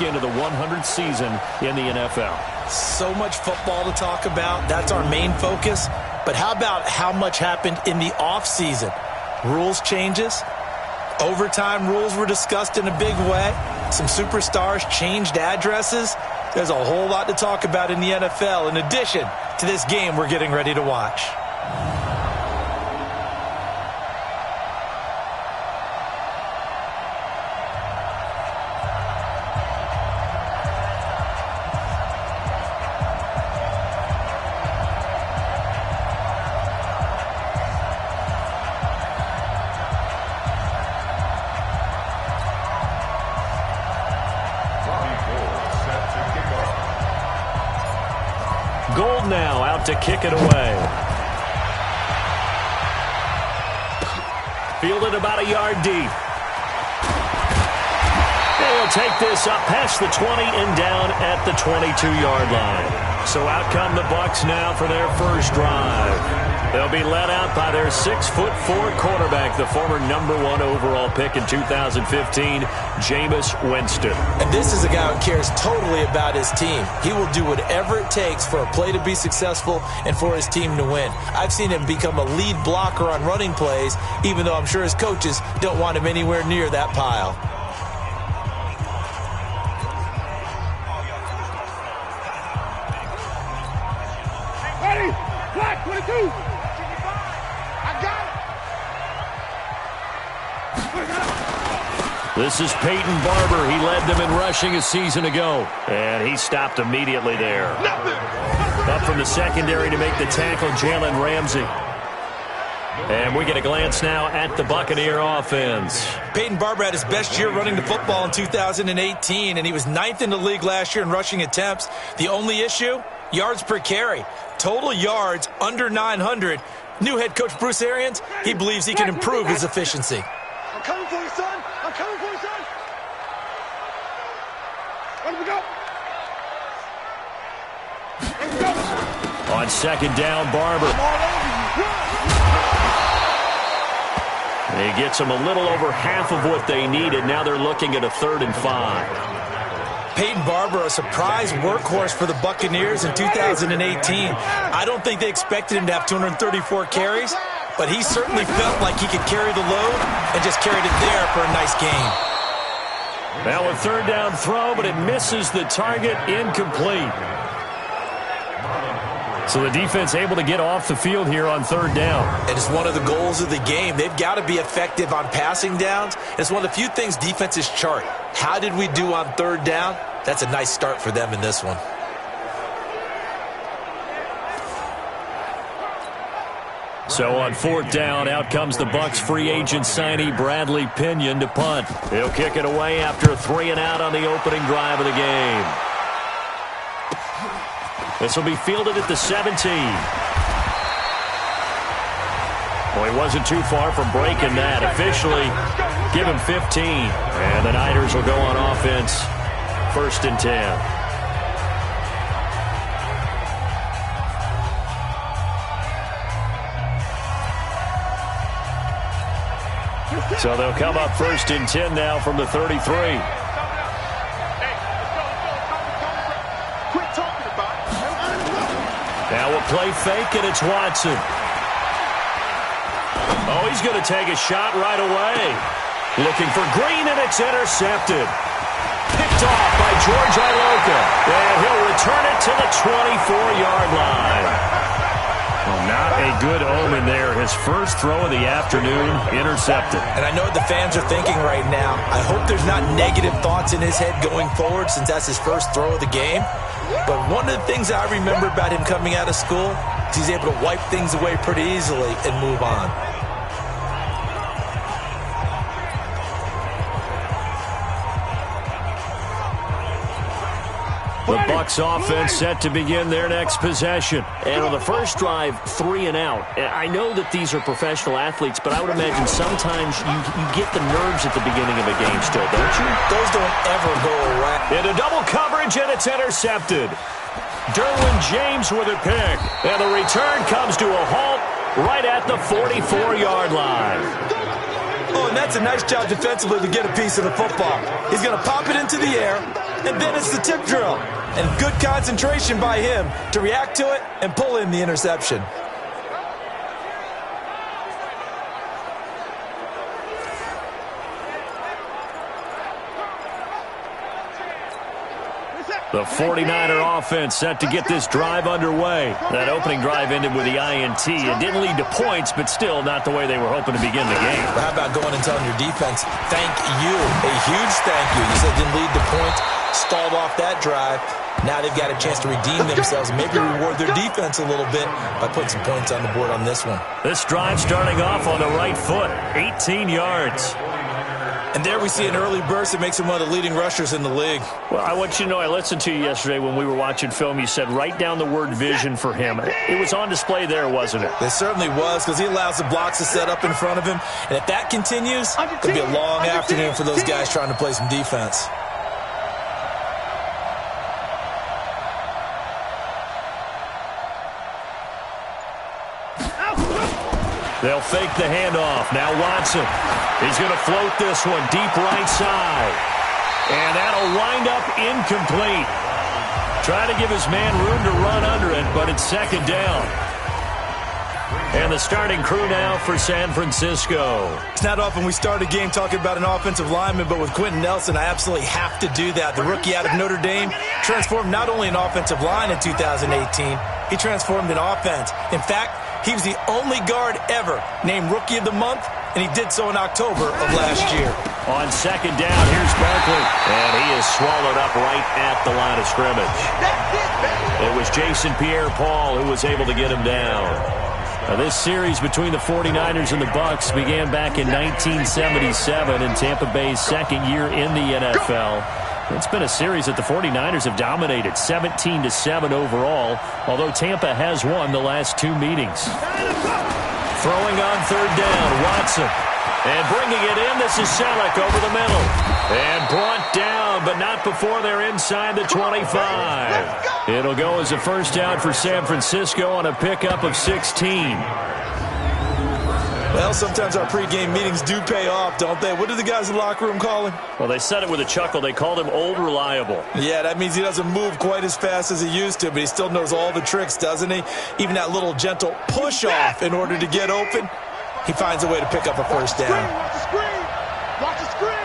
into the 100th season in the NFL. So much football to talk about. That's our main focus. But how about how much happened in the offseason? Rules changes. Overtime rules were discussed in a big way. Some superstars changed addresses. There's a whole lot to talk about in the NFL in addition to this game we're getting ready to watch. Gold now out to kick it away. Fielded about a yard deep. They'll take this up past the 20 and down at the 22-yard line. So out come the Bucs now for their first drive. They'll be led out by their 6'4" quarterback, the former #1 overall pick in 2015, Jameis Winston. And this is a guy who cares totally about his team. He will do whatever it takes for a play to be successful and for his team to win. I've seen him become a lead blocker on running plays, even though I'm sure his coaches don't want him anywhere near that pile. Ready? Black 22. This is Peyton Barber. He led them in rushing a season ago. And he stopped immediately there. Up from the secondary to make the tackle, Jalen Ramsey. And we get a glance now at the Buccaneer offense. Peyton Barber had his best year running the football in 2018, and he was 9th in the league last year in rushing attempts. The only issue? Yards per carry. Total yards under 900. New head coach Bruce Arians, he believes he can improve his efficiency. I'm coming for you, son. I'm coming for you, son. Let me go. Let's go. On second down, Barber. He gets them a little over half of what they needed. Now they're looking at a 3rd and 5. Peyton Barber, a surprise workhorse for the Buccaneers in 2018. I don't think they expected him to have 234 carries, but he certainly felt like he could carry the load and just carried it there for a nice gain. Now a 3rd down throw, but it misses the target, incomplete. So the defense able to get off the field here on 3rd down. And it's one of the goals of the game. They've got to be effective on passing downs. It's one of the few things defenses chart. How did we do on 3rd down? That's a nice start for them in this one. So on 4th down, out comes the Bucs free agent signee Bradley Pinion to punt. He'll kick it away after a 3 and out on the opening drive of the game. This will be fielded at the 17. Well, he wasn't too far from breaking that. Officially, give him 15. And the Niners will go on offense. 1st and 10. So they'll come up 1st and 10 now from the 33. Now we'll play fake, and it's Watson. Oh, he's going to take a shot right away. Looking for Green, and it's intercepted. Picked off by George Iloka. And he'll return it to the 24-yard line. Well, not a good omen there. His first throw of the afternoon, intercepted. And I know what the fans are thinking right now. I hope there's not negative thoughts in his head going forward since that's his first throw of the game. But one of the things I remember about him coming out of school is he's able to wipe things away pretty easily and move on. The Bucs offense set to begin their next possession. And on the first drive, 3 and out. I know that these are professional athletes, but I would imagine sometimes you get the nerves at the beginning of a game still, don't you? Those don't ever go away. Into double coverage, and it's intercepted. Derwin James with a pick. And the return comes to a halt right at the 44-yard line. Oh, and that's a nice job defensively to get a piece of the football. He's going to pop it into the air, and then it's the tip drill. And good concentration by him to react to it and pull in the interception. The 49er offense set to get this drive underway. That opening drive ended with the INT. It didn't lead to points, but still not the way they were hoping to begin the game. How about going and telling your defense, thank you, a huge thank you. You said didn't lead to points, stalled off that drive. Now they've got a chance to redeem themselves and maybe reward their defense a little bit by putting some points on the board on this one. This drive starting off on the right foot, 18 yards. And there we see an early burst that makes him one of the leading rushers in the league. Well, I want you to know, I listened to you yesterday when we were watching film. You said write down the word vision for him. It was on display there, wasn't it? It certainly was, because he allows the blocks to set up in front of him. And if that continues, it'll be a long afternoon for those guys trying to play some defense. They'll fake the handoff. Now Watson. He's going to float this one deep right side. And that'll wind up incomplete. Try to give his man room to run under it, but it's second down. And the starting crew now for San Francisco. It's not often we start a game talking about an offensive lineman, but with Quentin Nelson, I absolutely have to do that. The rookie out of Notre Dame transformed not only an offensive line in 2018, he transformed an offense. In fact, he was the only guard ever named Rookie of the Month, and he did so in October of last year. On second down, here's Barkley. And he is swallowed up right at the line of scrimmage. It was Jason Pierre-Paul who was able to get him down. Now, this series between the 49ers and the Bucs began back in 1977 in Tampa Bay's second year in the NFL. It's been a series that the 49ers have dominated, 17-7 overall, although Tampa has won the last two meetings. Throwing on third down, Watson. And bringing it in, this is Selleck over the middle. And brought down, but not before they're inside the 25. It'll go as a first down for San Francisco on a pickup of 16. Well, sometimes our pregame meetings do pay off, don't they? What do the guys in the locker room call him? Well, they said it with a chuckle. They called him Old Reliable. Yeah, that means he doesn't move quite as fast as he used to, but he still knows all the tricks, doesn't he? Even that little gentle push-off in order to get open, he finds a way to pick up a first down. Watch the screen! Watch the screen!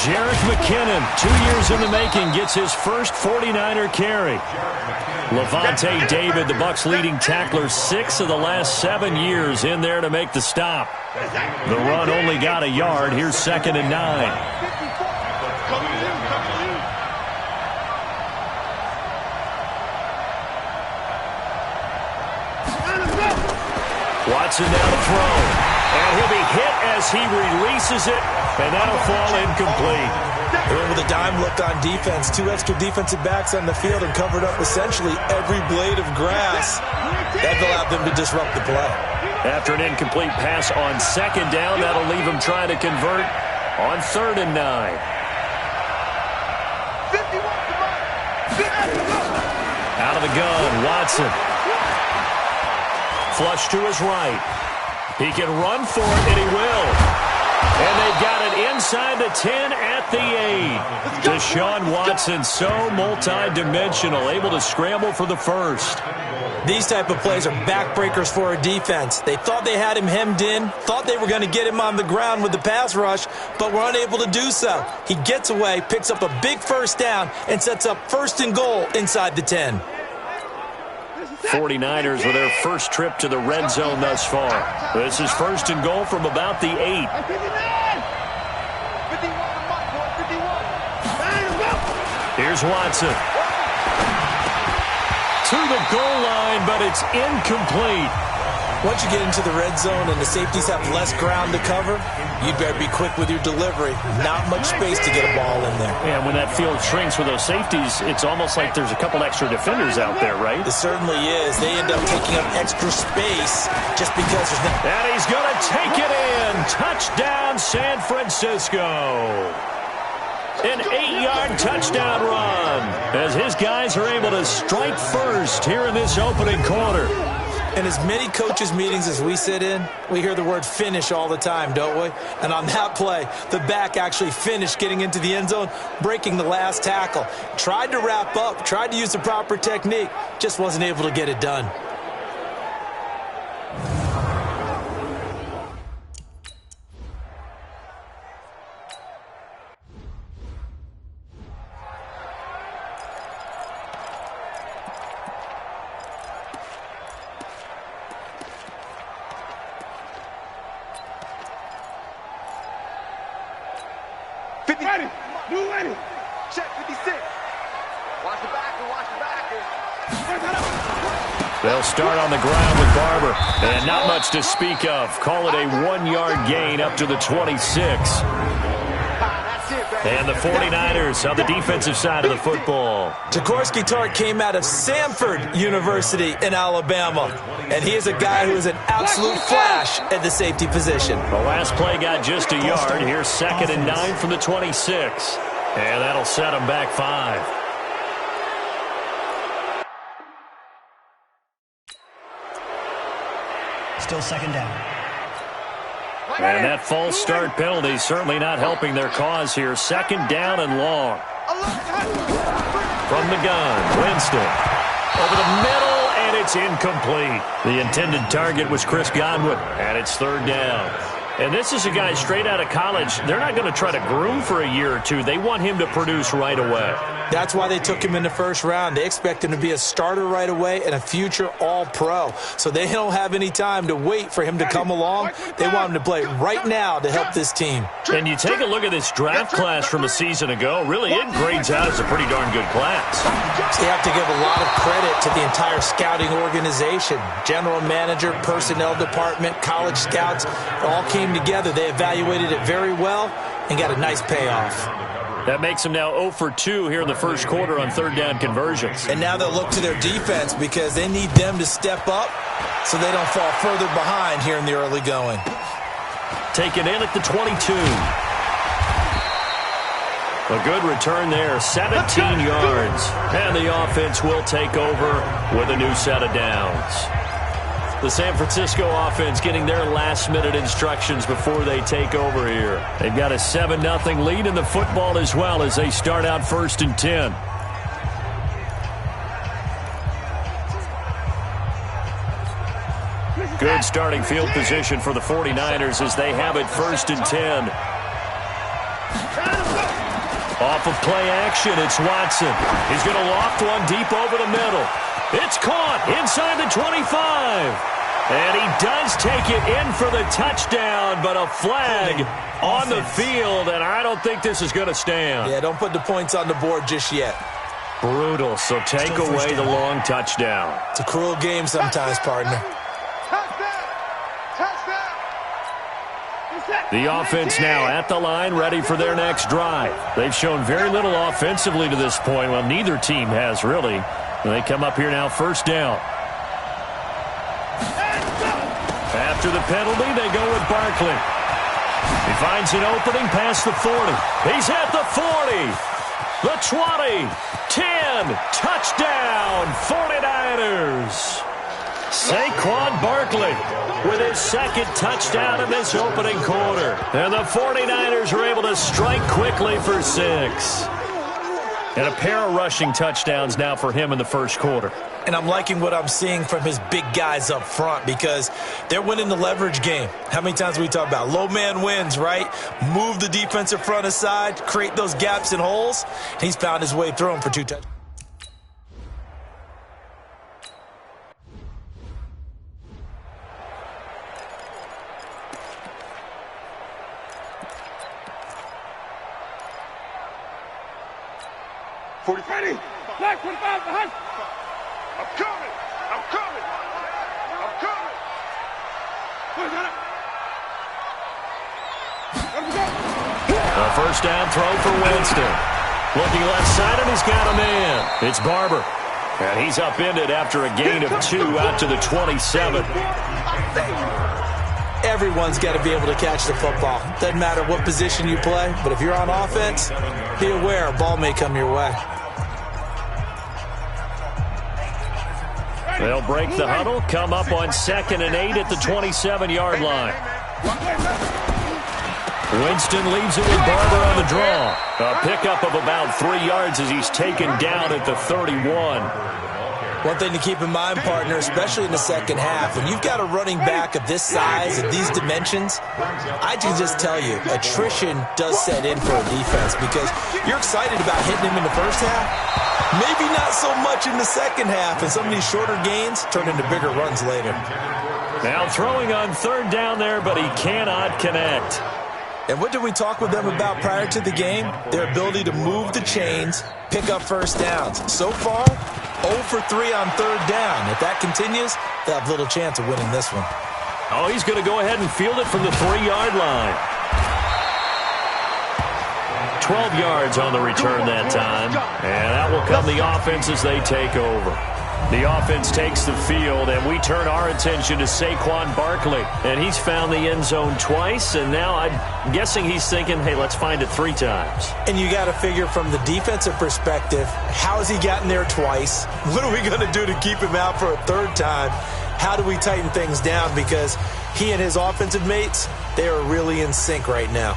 Jerick McKinnon, 2 years in the making, gets his first 49er carry. Levante David, the Bucs' leading tackler, 6 of the last 7 years in there to make the stop. The run only got a yard. Here's 2nd and 9. Watson now to throw. And he'll be hit as he releases it, and that'll fall incomplete. They went with a dime look on defense. 2 extra defensive backs on the field and covered up essentially every blade of grass. That allowed them to disrupt the play. After an incomplete pass on second down, that'll leave him trying to convert on 3rd and 9. Out of the gun, Watson. Flush to his right. He can run for it, and he will. And they've got it inside the 10 at the 8. Deshaun Watson, so multi-dimensional, able to scramble for the first. These type of plays are backbreakers for a defense. They thought they had him hemmed in, thought they were going to get him on the ground with the pass rush, but were unable to do so. He gets away, picks up a big first down, and sets up 1st and goal inside the 10. 49ers with their first trip to the red zone thus far. This is 1st and goal from about the 8. Here's Watson. To the goal line, but it's incomplete. Once you get into the red zone and the safeties have less ground to cover, you better be quick with your delivery. Not much space to get a ball in there. And when that field shrinks with those safeties, it's almost like there's a couple extra defenders out there, right? It certainly is. They end up taking up extra space just because there's no... And he's going to take it in. Touchdown, San Francisco. An 8-yard touchdown run as his guys are able to strike first here in this opening quarter. In as many coaches' meetings as we sit in, we hear the word finish all the time, don't we? And on that play, the back actually finished getting into the end zone, breaking the last tackle. Tried to wrap up, tried to use the proper technique, just wasn't able to get it done. Ready. Move ready. Check 56. Watch the backer. Watch the backer. They'll start on the ground with Barber. And not much to speak of. Call it a 1-yard gain up to the 26. And the 49ers on the defensive side of the football. Jaworski Tart came out of Samford University in Alabama. And he is a guy who is an absolute flash at the safety position. The last play got just a yard. Here's 2nd and 9 from the 26. And that'll set them back 5. Still 2nd down. And that false start penalty certainly not helping their cause here. 2nd down and long. From the gun, Winston. Over the middle, and it's incomplete. The intended target was Chris Godwin, and it's 3rd down. And this is a guy straight out of college. They're not going to try to groom for a year or two. They want him to produce right away. That's why they took him in the 1st round. They expect him to be a starter right away and a future all-pro. So they don't have any time to wait for him to come along. They want him to play right now to help this team. And you take a look at this draft class from a season ago. Really, it grades out as a pretty darn good class. So you have to give a lot of credit to the entire scouting organization. General manager, personnel department, college scouts, it all came together. They evaluated it very well and got a nice payoff. That makes them now 0 for 2 here in the 1st quarter on 3rd down conversions. And now they'll look to their defense because they need them to step up so they don't fall further behind here in the early going. Taken in at the 22. A good return there, 17 yards. And the offense will take over with a new set of downs. The San Francisco offense getting their last-minute instructions before they take over here. They've got a 7-0 lead in the football as well as they start out 1st and 10. Good starting field position for the 49ers as they have it 1st and 10. Off of play action, it's Watson. He's going to loft one deep over the middle. It's caught inside the 25. And he does take it in for the touchdown, but a flag on the field, and I don't think this is going to stand. Yeah, don't put the points on the board just yet. Brutal, so take away the long touchdown. It's a cruel game sometimes, partner. The offense now at the line, ready for their next drive. They've shown very little offensively to this point. Well, neither team has, really. They come up here now 1st down. After the penalty, they go with Barkley. He finds an opening past the 40. He's at the 40. The 20. 10. Touchdown, 49ers. Saquon Barkley with his 2nd touchdown in this opening quarter. And the 49ers are able to strike quickly for 6. And a pair of rushing touchdowns now for him in the 1st quarter. And I'm liking what I'm seeing from his big guys up front because they're winning the leverage game. How many times we talk about low man wins, right? Move the defensive front aside, create those gaps and holes. He's found his way through them for 2 touchdowns. Ready. Black 45 behind. I'm coming. I'm coming. I'm coming. Where's that? A 1st down throw for Winston. Looking left side, and he's got a man. It's Barber. And he's upended after a gain of 2 out to the 27. Everyone's got to be able to catch the football. Doesn't matter what position you play, but if you're on offense, be aware a ball may come your way. They'll break the huddle, come up on 2nd and 8 at the 27-yard line. Winston leaves it with Barber on the draw. A pickup of about 3 yards as he's taken down at the 31. One thing to keep in mind, partner, especially in the second half, when you've got a running back of this size and these dimensions, I can just tell you, attrition does set in for a defense because you're excited about hitting him in the first half. Maybe not so much in the second half, and some of these shorter gains turn into bigger runs later. Now throwing on 3rd down there, but he cannot connect. And what did we talk with them about prior to the game? Their ability to move the chains, pick up first downs. So far, 0 for 3 on 3rd down. If that continues, they'll have little chance of winning this one. Oh, he's going to go ahead and field it from the 3-yard line. 12 yards on the return that time. And that will come the offense as they take over. The offense takes the field, and we turn our attention to Saquon Barkley. And he's found the end zone twice, and now I'm guessing he's thinking, hey, let's find it 3 times. And you got to figure from the defensive perspective, how has he gotten there twice? What are we going to do to keep him out for a 3rd time? How do we tighten things down? Because he and his offensive mates, they are really in sync right now.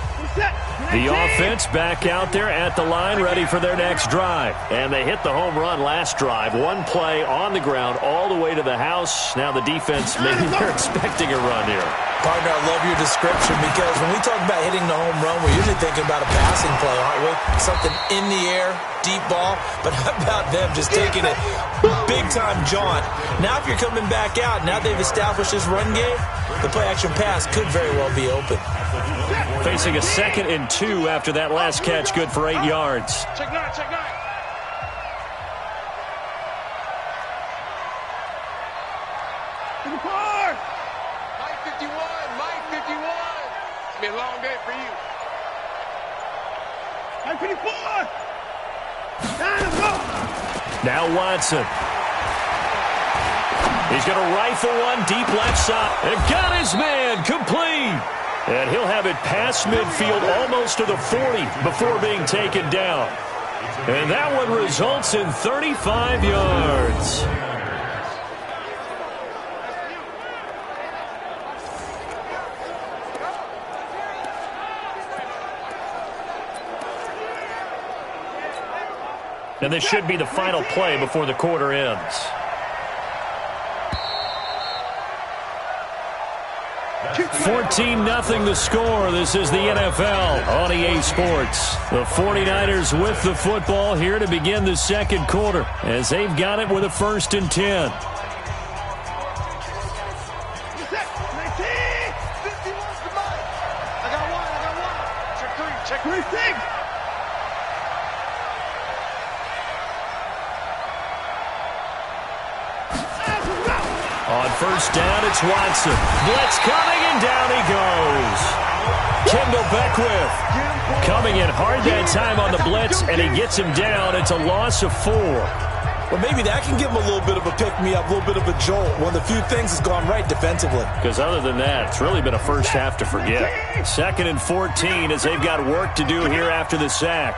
The offense back out there at the line, ready for their next drive. And they hit the home run last drive. 1 play on the ground all the way to the house. Now the defense, maybe they're expecting a run here. Partner, I love your description because when we talk about hitting the home run, we're usually thinking about a passing play, aren't we? Something in the air, deep ball. But how about them just taking it big-time jaunt? Now if you're coming back out, now they've established this run game, the play-action pass could very well be open. Facing a 2nd and 2 after that last catch, good for 8 yards. Check 9, check 9. To the car. Mike 51, Mike 51. It's been a long day for you. Mike 54. Now Watson. He's going to rifle one deep left side. And got his man complete. And he'll have it past midfield almost to the 40 before being taken down. And that one results in 35 yards. And this should be the final play before the quarter ends. 14-0 the score. This is the NFL on EA Sports. The 49ers with the football here to begin the 2nd quarter as they've got it with a 1st and 10. Check 3, 6. On 1st down, it's Watson. Blitz coming, and down he goes. Kendall Beckwith coming in hard that time on the blitz, and he gets him down. It's a loss of 4. Well, maybe that can give him a little bit of a pick-me-up, a little bit of a jolt. One of the few things has gone right defensively. Because other than that, it's really been a first half to forget. 2nd and 14 as they've got work to do here after the sack.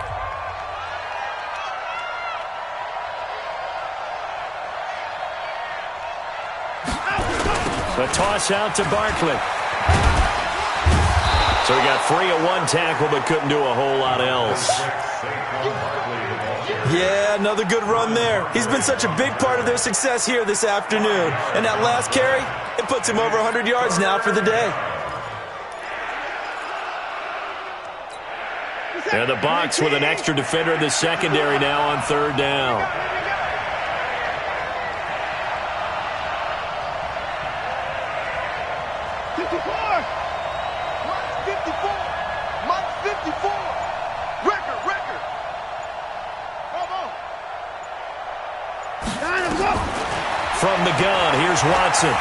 The toss out to Barkley. So he got free of 1 tackle but couldn't do a whole lot else. Yeah, another good run there. He's been such a big part of their success here this afternoon. And that last carry, it puts him over 100 yards now for the day. And the box with an extra defender in the secondary now on 3rd down. From the gun, here's Watson.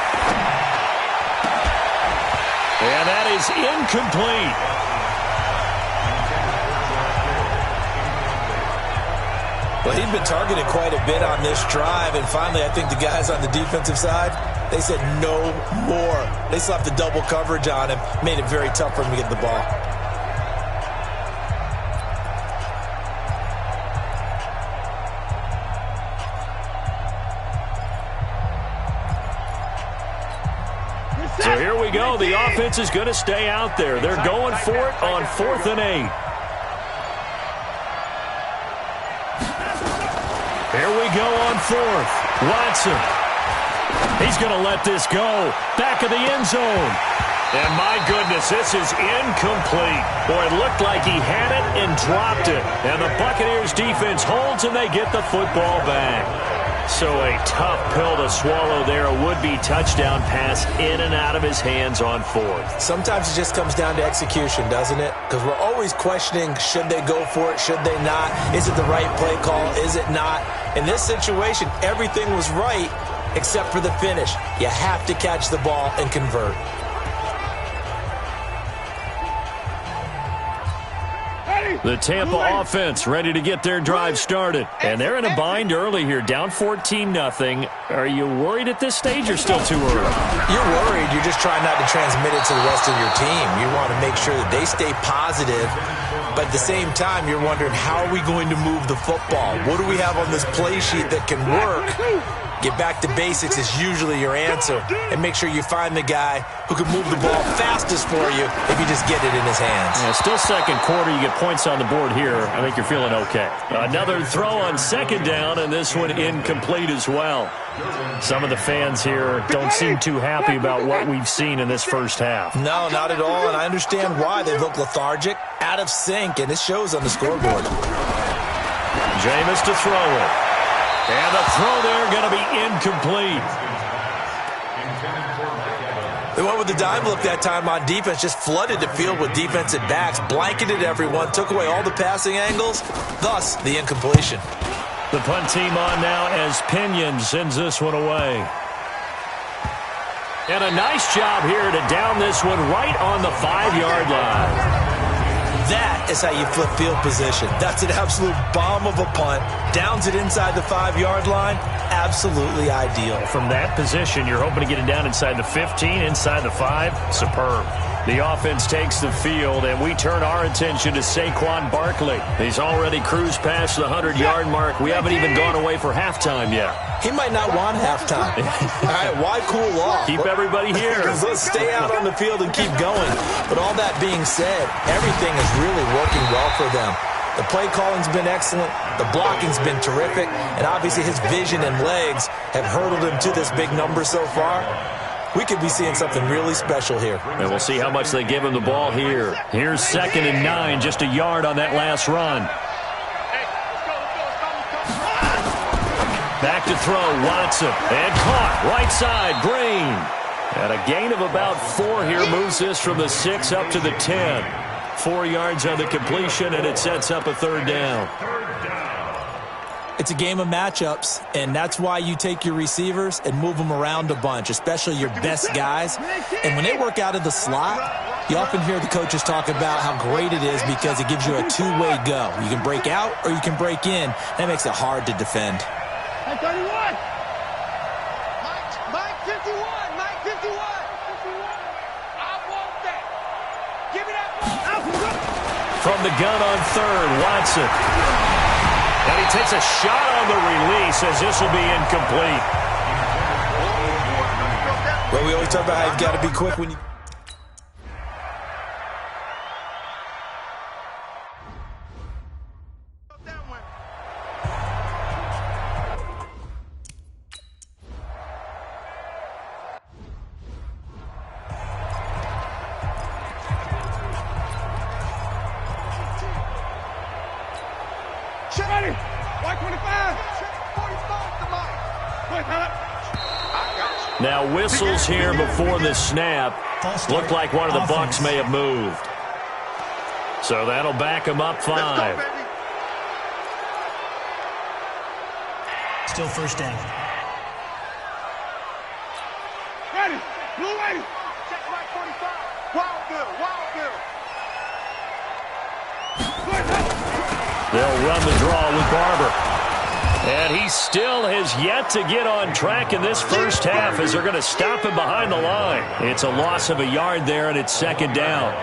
And that is incomplete. Well, he'd been targeted quite a bit on this drive, and finally I think the guys on the defensive side, they said no more. They slapped the double coverage on him, made it very tough for him to get the ball. we go. The offense is going to stay out there. They're going for it on 4th and 8. Here we go on 4th. Watson. He's going to let this go. Back of the end zone. And my goodness, this is incomplete. Boy, it looked like he had it and dropped it. And the Buccaneers defense holds and they get the football back. So a tough pill to swallow there. A would-be touchdown pass in and out of his hands on 4th. Sometimes it just comes down to execution, doesn't it? Because we're always questioning, should they go for it, should they not? Is it the right play call, is it not? In this situation, everything was right except for the finish. You have to catch the ball and convert. The Tampa offense ready to get their drive started. And they're in a bind early here, down 14-0. Are you worried at this stage or still too early? You're worried. You're just trying not to transmit it to the rest of your team. You want to make sure that they stay positive. But at the same time, you're wondering, how are we going to move the football? What do we have on this play sheet that can work? Get back to basics is usually your answer. And make sure you find the guy who can move the ball fastest for you if you just get it in his hands. Yeah, still second quarter. You get points on the board here. I think you're feeling okay. Another throw on 2nd down, and this one incomplete as well. Some of the fans here don't seem too happy about what we've seen in this first half. No, not at all, and I understand why. They look lethargic, out of sync, and it shows on the scoreboard. Jameis to throw it. And the throw there going to be incomplete. They went with the dime look that time on defense, just flooded the field with defensive backs, blanketed everyone, took away all the passing angles, thus the incompletion. The punt team on now as Pinion sends this one away. And a nice job here to down this one right on the 5-yard line. That is how you flip field position. That's an absolute bomb of a punt. Downs it inside the 5-yard line. Absolutely ideal. From that position, you're hoping to get it down inside the 15, inside the 5. Superb. The offense takes the field, and we turn our attention to Saquon Barkley. He's already cruised past the 100-yard mark. We haven't even gone away for halftime yet. He might not want halftime. All right, why cool off? Keep everybody here. Let's stay out on the field and keep going. But all that being said, everything is really working well for them. The play calling's been excellent. The blocking's been terrific. And obviously his vision and legs have hurdled him to this big number so far. We could be seeing something really special here. And we'll see how much they give him the ball here. Here's 2nd and 9, just a yard on that last run. Back to throw, Watson. And caught, right side, Green. And a gain of about 4 here moves this from the 6 up to the 10. 4 yards on the completion, and it sets up a 3rd down. It's a game of matchups, and that's why you take your receivers and move them around a bunch, especially your best guys. And when they work out of the slot, you often hear the coaches talk about how great it is because it gives you a two-way go. You can break out or you can break in. That makes it hard to defend. Hey, 31. Mike 51. Mike 51. I want that. Give me that ball. From the gun on 3rd, Watson. And he takes a shot on the release as this will be incomplete. Well, we always talk about how you've got to be quick when you... Ready. White 25. 45. Now whistles here before the snap. Looked like one of the Bucs may have moved. So that'll back him up 5. Still 1st down. Ready. Blue ready. Check right 45. Wild bill. Wild bill. They'll run the draw with Barber. And he still has yet to get on track in this first half as they're going to stop him behind the line. It's a loss of a yard there, and it's 2nd down.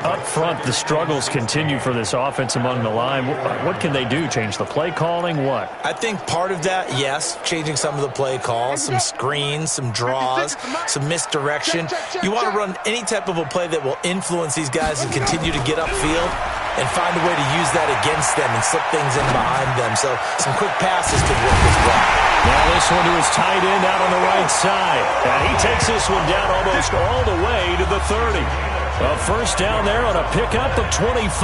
Up up front, the struggles continue for this offense among the line. What can they do? Change the play calling? What? I think part of that, yes, changing some of the play calls, some screens, some draws, some misdirection. You want to run any type of a play that will influence these guys and continue to get upfield and find a way to use that against them and slip things in behind them. So some quick passes could work as well. Now this one to his tight end out on the right side. And he takes this one down almost all the way to the 30. A first down there on a pickup of 25.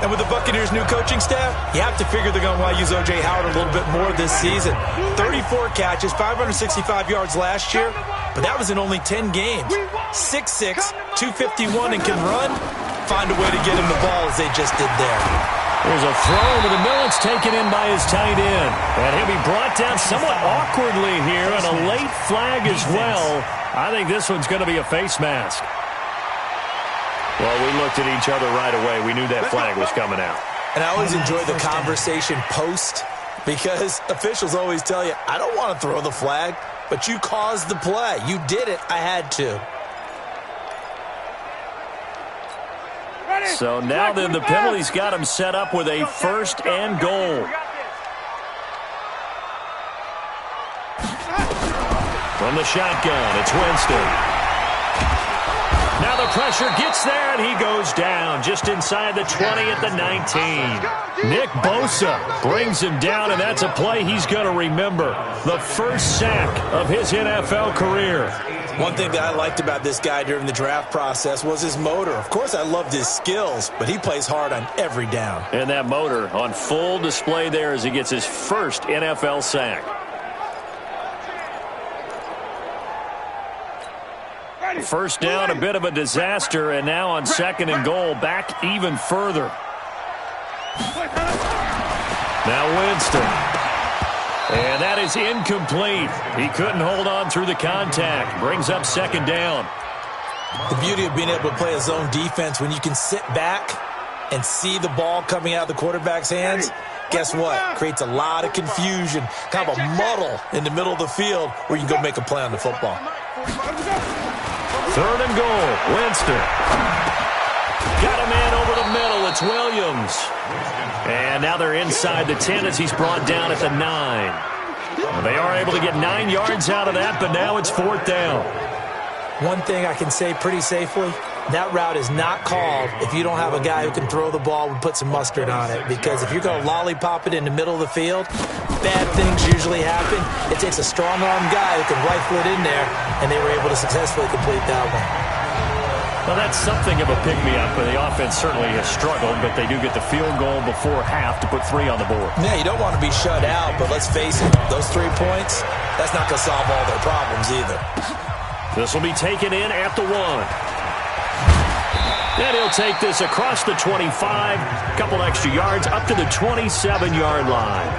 And with the Buccaneers' new coaching staff, you have to figure they're going to want to use O.J. Howard a little bit more this season. 34 catches, 565 yards last year, but that was in only 10 games. 6'6", 251, and can run. Find a way to get him the ball as they just did there. There's a throw over the middle. It's taken in by his tight end. And he'll be brought down somewhat awkwardly here, and a late flag as well. I think this one's going to be a face mask. Well, we looked at each other right away. We knew that flag was coming out. And I always enjoy the conversation post, because officials always tell you, I don't want to throw the flag, but you caused the play. You did it. I had to. So now then the penalty's got him set up with a first and goal. From the shotgun, it's Winston. Now the pressure gets there, and he goes down just inside the 20 at the 19. Nick Bosa brings him down, and that's a play he's going to remember. The first sack of his NFL career. One thing that I liked about this guy during the draft process was his motor. Of course, I loved his skills, but he plays hard on every down. And that motor on full display there as he gets his first NFL sack. First down, a bit of a disaster, and now on second and goal, back even further. Now Winston. And that is incomplete. He couldn't hold on through the contact. Brings up second down. The beauty of being able to play a zone defense when you can sit back and see the ball coming out of the quarterback's hands, guess what? Creates a lot of confusion, kind of a muddle in the middle of the field where you can go make a play on the football. Third and goal, Winston. Got a man over the middle. It's Williams. And now they're inside the 10 as he's brought down at the 9. They are able to get 9 yards out of that, but now it's fourth down. One thing I can say pretty safely, that route is not called if you don't have a guy who can throw the ball and put some mustard on it. Because if you're going to lollipop it in the middle of the field, bad things usually happen. It takes a strong-arm guy who can rifle it in there, and they were able to successfully complete that one. Well, that's something of a pick-me-up, but the offense certainly has struggled, but they do get the field goal before half to put 3 on the board. Yeah, you don't want to be shut out, but let's face it, those 3 points, that's not going to solve all their problems either. This will be taken in at the 1. And he'll take this across the 25, a couple extra yards, up to the 27-yard line.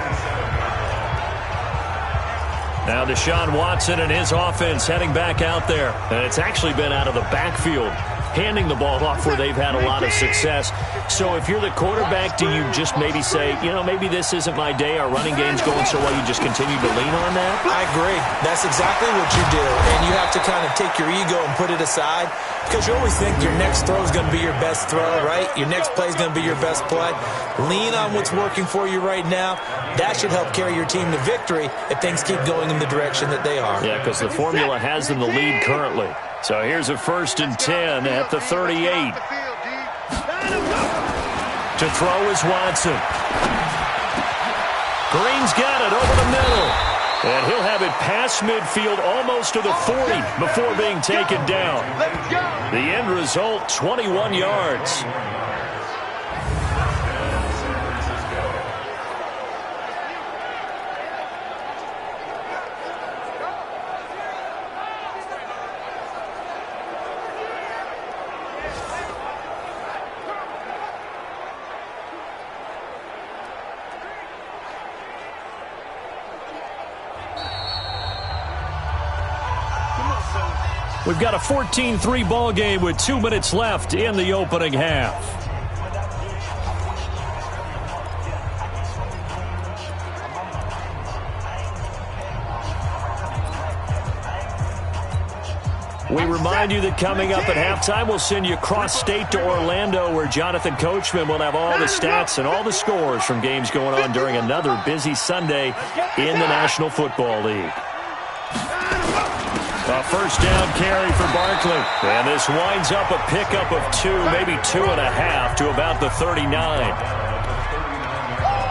Now Deshaun Watson and his offense heading back out there. And it's actually been out of the backfield, handing the ball off where they've had a lot of success. So if you're the quarterback, do you just maybe say, you know, maybe this isn't my day, our running game's going so well, you just continue to lean on that? I agree. That's exactly what you do. And you have to kind of take your ego and put it aside, because you always think your next throw is going to be your best throw, right? Your next play is going to be your best play. Lean on what's working for you right now. That should help carry your team to victory if things keep going in the direction that they are. Yeah, because the formula has them the lead currently. So here's a 1st and 10 at the 38. To throw is Watson. Green's got it over the middle. And he'll have it past midfield almost to the 40 before being taken down. The end result, 21 yards. We've got a 14-3 ball game with 2 minutes left in the opening half. We remind you that coming up at halftime, we'll send you cross-state to Orlando, where Jonathan Coachman will have all the stats and all the scores from games going on during another busy Sunday in the National Football League. A first down carry for Barkley. And this winds up a pickup of 2, maybe 2.5 to about the 39.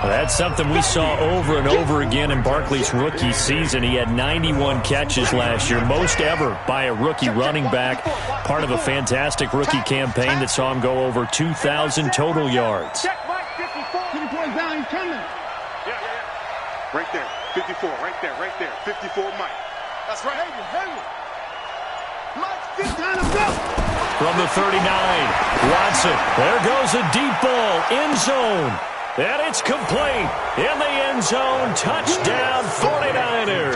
That's something we saw over and over again in Barkley's rookie season. He had 91 catches last year, most ever by a rookie running back, part of a fantastic rookie campaign that saw him go over 2,000 total yards. Right there, 54, right there, 54, Mike. That's right. From the 39, Watson. There goes a deep ball, end zone. And it's complete. In the end zone, touchdown 49ers.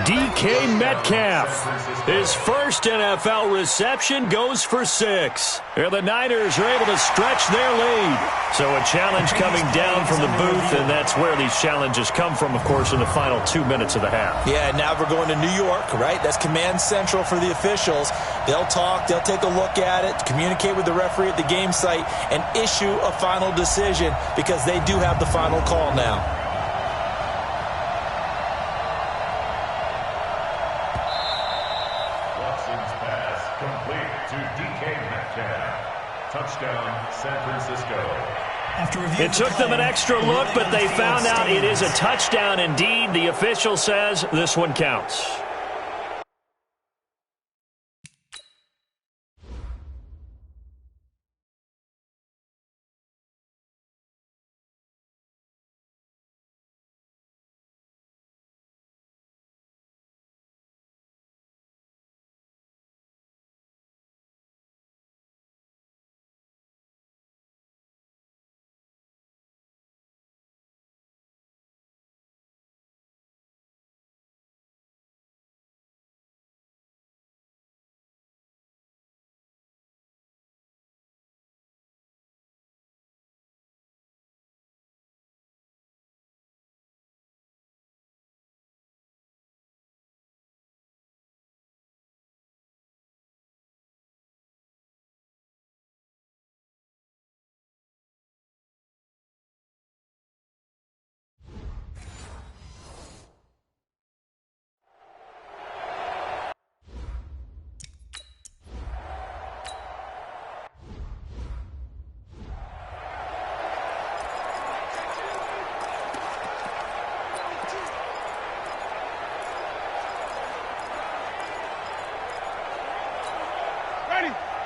DK Metcalf. His first NFL reception goes for 6. And the Niners are able to stretch their lead. So a challenge coming down from the booth, and that's where these challenges come from, of course, in the final 2 minutes of the half. Yeah, now we're going to New York, right? That's command central for the officials. They'll talk, they'll take a look at it, communicate with the referee at the game site, and issue a final decision because they do have the final call now. Watson's pass complete to DK Metcalf. Touchdown, San Francisco. It took them an extra look, but they found out it is a touchdown indeed. The official says this one counts.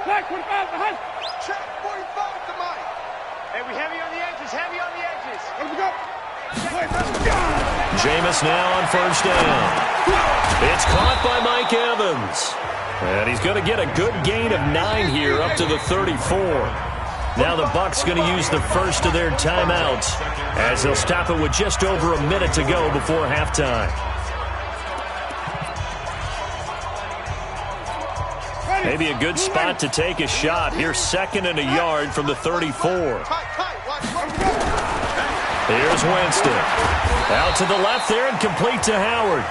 Check 45 to Hunt. Check 45 to Mike. Hey, we heavy on the edges, heavy on the edges. Let's go. Jameis now on first down. It's caught by Mike Evans. And he's going to get a good gain of 9 here up to the 34. Now the Bucs going to use the first of their timeouts as they'll stop it with just over a minute to go before halftime. Maybe a good spot to take a shot. Here's 2nd and a yard from the 34. Here's Winston. Out to the left there and complete to Howard.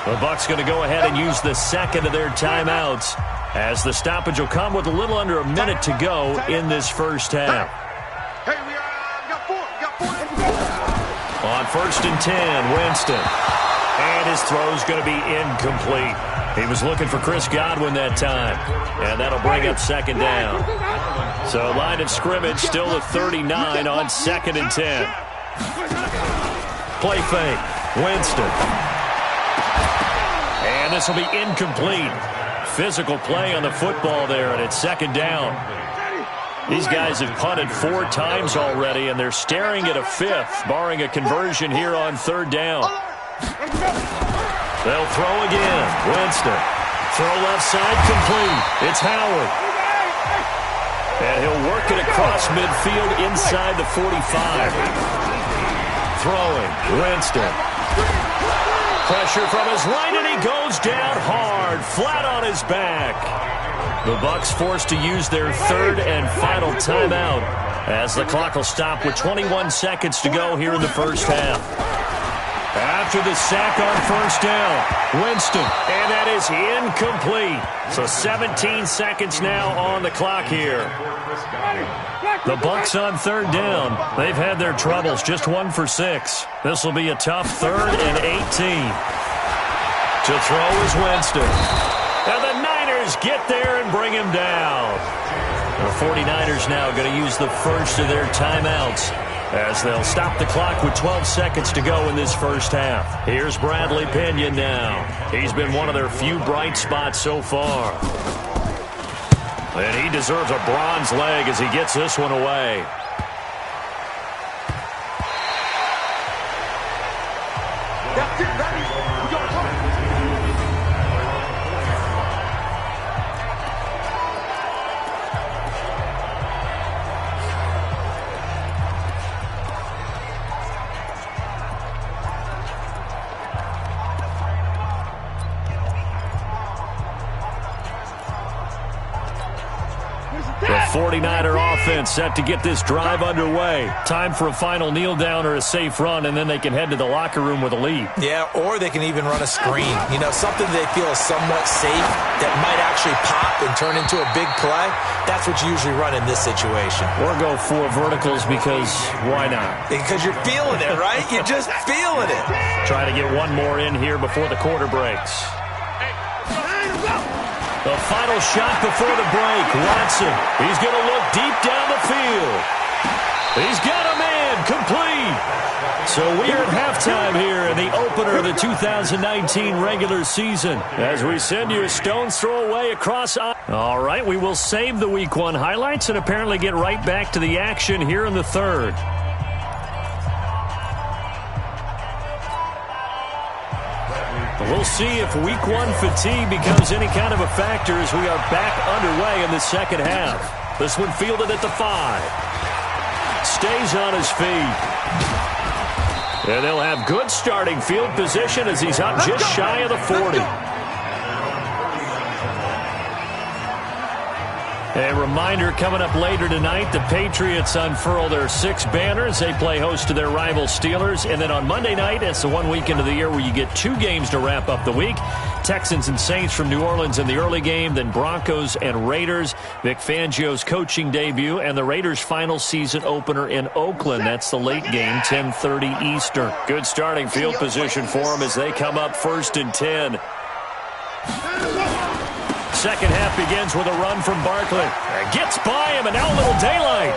The Bucs going to go ahead and use the 2nd of their timeouts as the stoppage will come with a little under a minute to go in this first half. Hey, we got 4. On 1st and 10, Winston. And his throw's going to be incomplete. He was looking for Chris Godwin that time. And that'll bring up 2nd down. So line of scrimmage still at 39 on 2nd and 10. Play fake. Winston. And this will be incomplete. Physical play on the football there, and it's 2nd down. These guys have punted 4 times already, and they're staring at a 5th, barring a conversion here on 3rd down. They'll throw again. Winston. Throw left side complete. It's Howard. And he'll work it across midfield inside the 45. Throwing. Winston. Pressure from his right, and he goes down hard, flat on his back. The Bucs forced to use their 3rd and final timeout as the clock will stop with 21 seconds to go here in the first half. After the sack on first down, Winston. And that is incomplete. So 17 seconds now on the clock here. The Bucs on third down. They've had their troubles, just 1 for 6. This will be a tough 3rd and 18. To throw is Winston. And the Niners get there and bring him down. The 49ers now going to use the first of their timeouts as they'll stop the clock with 12 seconds to go in this first half. Here's Bradley Pinion now. He's been one of their few bright spots so far. And he deserves a bronze leg as he gets this one away. That's it, ready? We got to The 49er offense set to get this drive underway. Time for a final kneel down or a safe run, and then they can head to the locker room with a lead. Yeah, or they can even run a screen. You know, something they feel is somewhat safe that might actually pop and turn into a big play. That's what you usually run in this situation. Or go 4 verticals because why not? Because you're feeling it, right? You're just feeling it. Try to get one more in here before the quarter breaks. The final shot before the break. Watson. He's going to look deep down the field. He's got a man. Complete. So we are at halftime here in the opener of the 2019 regular season as we send you a stone's throw away across. All right, we will save the Week 1 highlights and apparently get right back to the action here in the third. We'll see if Week 1 fatigue becomes any kind of a factor as we are back underway in the second half. This one fielded at the 5. Stays on his feet. And they'll have good starting field position as he's out just shy of the 40. A reminder coming up later tonight, the Patriots unfurl their 6 banners. They play host to their rival Steelers. And then on Monday night, it's the one weekend of the year where you get 2 games to wrap up the week. Texans and Saints from New Orleans in the early game, then Broncos and Raiders. Vic Fangio's coaching debut and the Raiders' final season opener in Oakland. That's the late game, 10:30 Eastern. Good starting field position for them as they come up 1st and 10. Second half begins with a run from Barkley. Gets by him, and now a little daylight.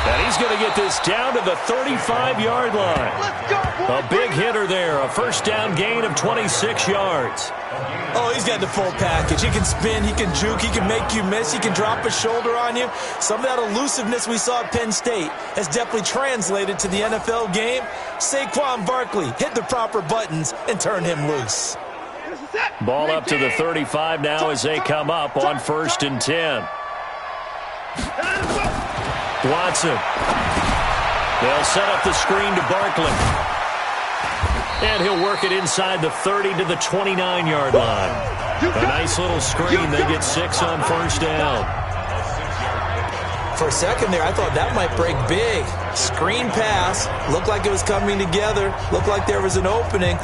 And he's going to get this down to the 35-yard line. A big hitter there, a first down gain of 26 yards. Oh, he's got the full package. He can spin, he can juke, he can make you miss, he can drop a shoulder on you. Some of that elusiveness we saw at Penn State has definitely translated to the NFL game. Saquon Barkley hit the proper buttons and turn him loose. Ball up to the 35 now as they come up on 1st and 10. Watson. They'll set up the screen to Barkley. And he'll work it inside the 30 to the 29-yard line. A nice little screen. They get 6 on 1st down. For a second there, I thought that might break big. Screen pass. Looked like it was coming together. Looked like there was an opening.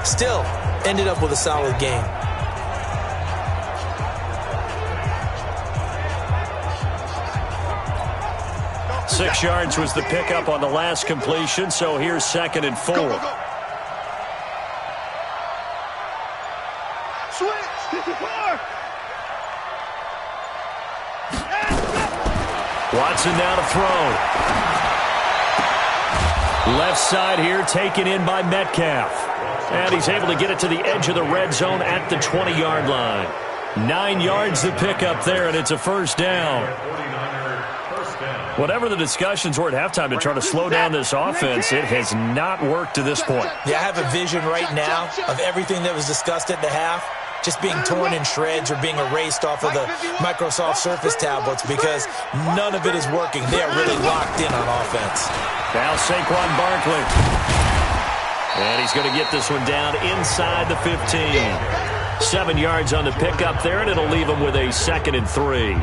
Still, ended up with a solid game. Six yards was the pickup on the last completion, so here's 2nd and 4. Watson now to throw. Left side here taken in by Metcalf. And he's able to get it to the edge of the red zone at the 20-yard line. 9 yards the pickup there, and it's a first down. Whatever the discussions were at halftime to try to slow down this offense, it has not worked to this point. Yeah, I have a vision right now of everything that was discussed at the half just being torn in shreds or being erased off of the Microsoft Surface tablets because none of it is working. They are really locked in on offense. Now Saquon Barkley. And he's going to get this one down inside the 15. 7 yards on the pickup there, and it'll leave him with a 2nd and 3.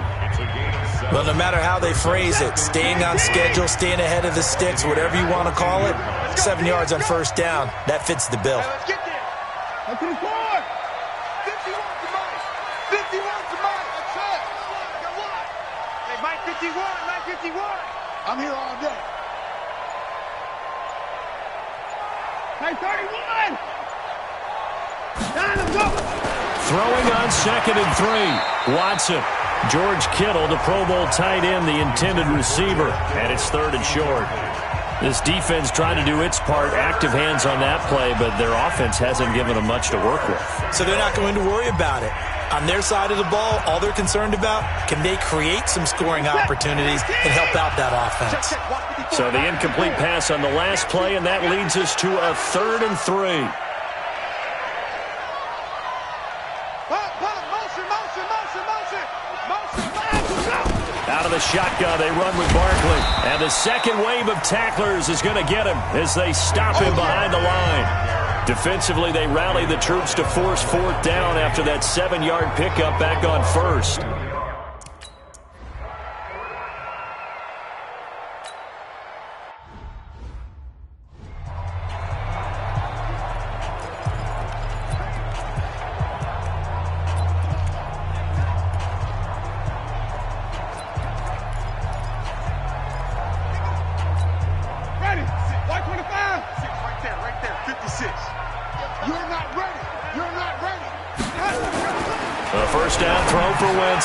Well, no matter how they phrase it, staying on schedule, staying ahead of the sticks, whatever you want to call it, 7 yards on first down. That fits the bill. Let's get there. Up to the score. 51 to Mike. 51 to Mike. That's it. Hey, Mike 51. Mike 51. I'm here all day. Hey, 31. Time to go. Throwing on 2nd and 3. Watson. George Kittle, the Pro Bowl tight end, the intended receiver. And it's 3rd and short. This defense trying to do its part, active hands on that play, but their offense hasn't given them much to work with. So they're not going to worry about it. On their side of the ball, all they're concerned about, can they create some scoring opportunities and help out that offense? So the incomplete pass on the last play, and that leads us to a 3rd and 3. Out of the shotgun, they run with Barkley. And the second wave of tacklers is going to get him as they stop him behind the line. Defensively, they rally the troops to force 4th down after that 7-yard pickup back on 1st.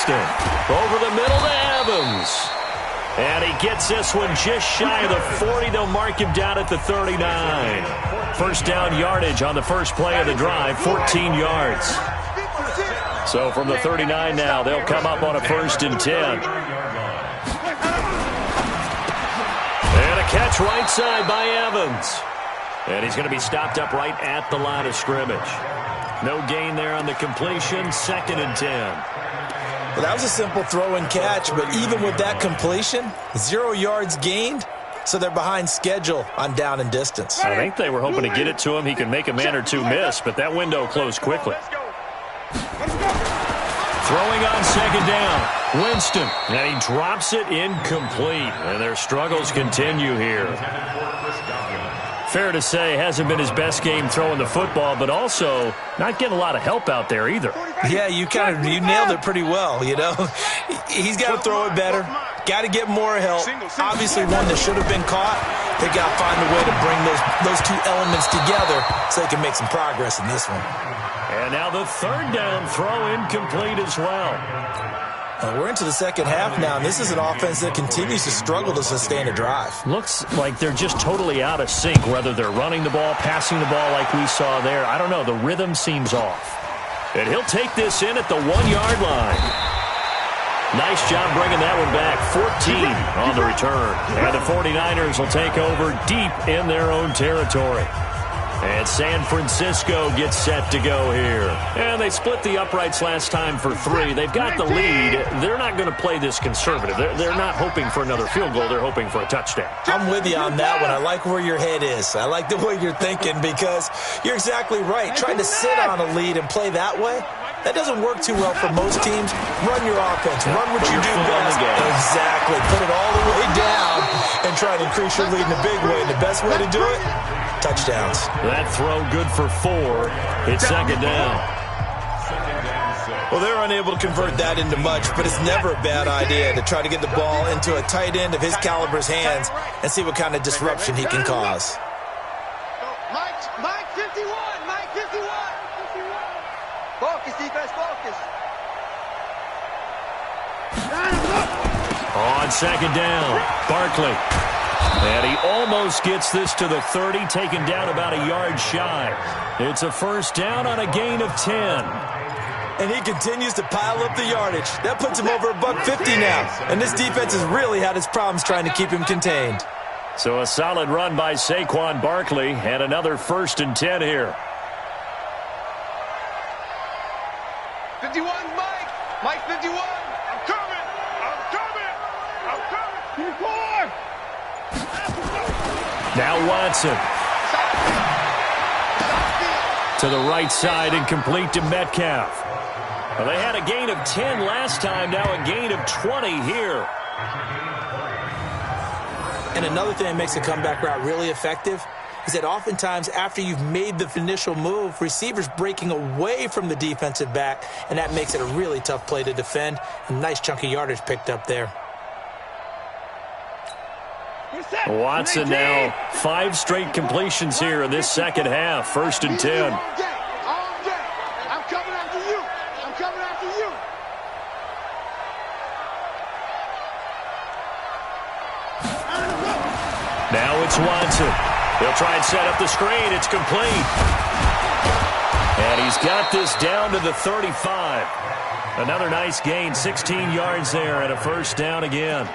Over the middle to Evans. And he gets this one just shy of the 40. They'll mark him down at the 39. First down yardage on the first play of the drive, 14 yards. So from the 39 now, they'll come up on a 1st and 10. And a catch right side by Evans. And he's going to be stopped up right at the line of scrimmage. No gain there on the completion, 2nd and 10. Well, that was a simple throw and catch, but even with that completion, 0 yards gained, so they're behind schedule on down and distance. I think they were hoping to get it to him. He could make a man or two miss, but that window closed quickly. Throwing on 2nd down, Winston, and he drops it incomplete, and their struggles continue here. Fair to say, hasn't been his best game throwing the football, but also not getting a lot of help out there either. Yeah, you nailed it pretty well, you know. He's got to throw it better. Got to get more help. Obviously, one that should have been caught. They got to find a way to bring those two elements together so they can make some progress in this one. And now the 3rd down throw incomplete as well. We're into the second half now, and this is an offense that continues to struggle to sustain a drive. Looks like they're just totally out of sync, whether they're running the ball, passing the ball like we saw there. I don't know. The rhythm seems off. And he'll take this in at the 1-yard line. Nice job bringing that one back. 14 on the return. And the 49ers will take over deep in their own territory. And San Francisco gets set to go here. And they split the uprights last time for 3. They've got the lead. They're not going to play this conservative. They're not hoping for another field goal. They're hoping for a touchdown. I'm with you on that one. I like where your head is. I like the way you're thinking because you're exactly right. Trying to sit on a lead and play that way, that doesn't work too well for most teams. Run your offense. Run what you do best. Exactly. Put it all the way down and try to increase your lead in a big way. And the best way to do it, touchdowns. That throw good for 4. It's 2nd down. Well, they're unable to convert that into much, but it's never a bad idea to try to get the ball into a tight end of his caliber's hands and see what kind of disruption he can cause. Mike 51. Mike 51. Focus, defense, focus. On 2nd down, Barkley. And he almost gets this to the 30, taken down about a yard shy. It's a 1st down on a gain of 10. And he continues to pile up the yardage. That puts him over $150 now. And this defense has really had its problems trying to keep him contained. So a solid run by Saquon Barkley and another 1st and 10 here. 51, Mike. Mike 51. I'm coming. I'm coming. I'm coming. 24. Now Watson. To the right side and complete to Metcalf. Well, they had a gain of 10 last time, now a gain of 20 here. And another thing that makes a comeback route really effective is that oftentimes after you've made the initial move, receivers breaking away from the defensive back, and that makes it a really tough play to defend. A nice chunk of yardage picked up there. Watson now 5 straight completions here in this second half. 1st and 10. I'm coming after you. I'm coming after you. Now it's Watson. He'll try and set up the screen. It's complete. And he's got this down to the 35. Another nice gain, 16 yards there, and a 1st down again.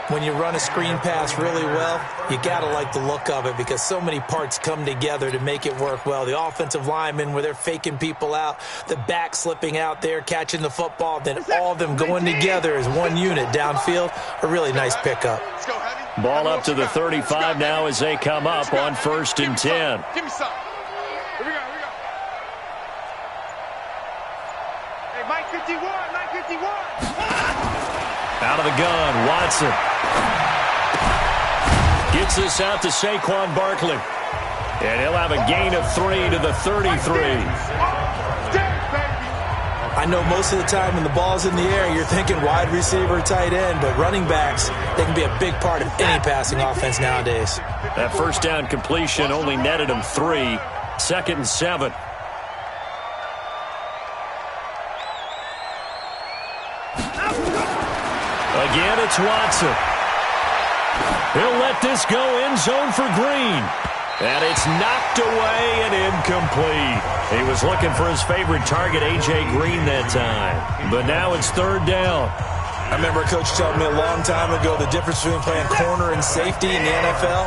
When you run a screen pass really well, you got to like the look of it because so many parts come together to make it work well. The offensive linemen, where they're faking people out, the back slipping out there, catching the football, then all of them going together as one unit downfield. A really nice pickup. Ball up to the 35 now as they come up on 1st and 10. Give me some. Here we go. Hey, Mike 51, Mike 51. Out of the gun, Watson. Gets this out to Saquon Barkley. And he'll have a gain of 3 to the 33. I know most of the time when the ball's in the air, you're thinking wide receiver, tight end, but running backs, they can be a big part of any passing offense nowadays. That 1st down completion only netted him 3. 2nd and 7. Again, it's Watson. He'll let this go end zone for Green. And it's knocked away and incomplete. He was looking for his favorite target, A.J. Green, that time. But now it's 3rd down. I remember a coach telling me a long time ago the difference between playing corner and safety in the NFL.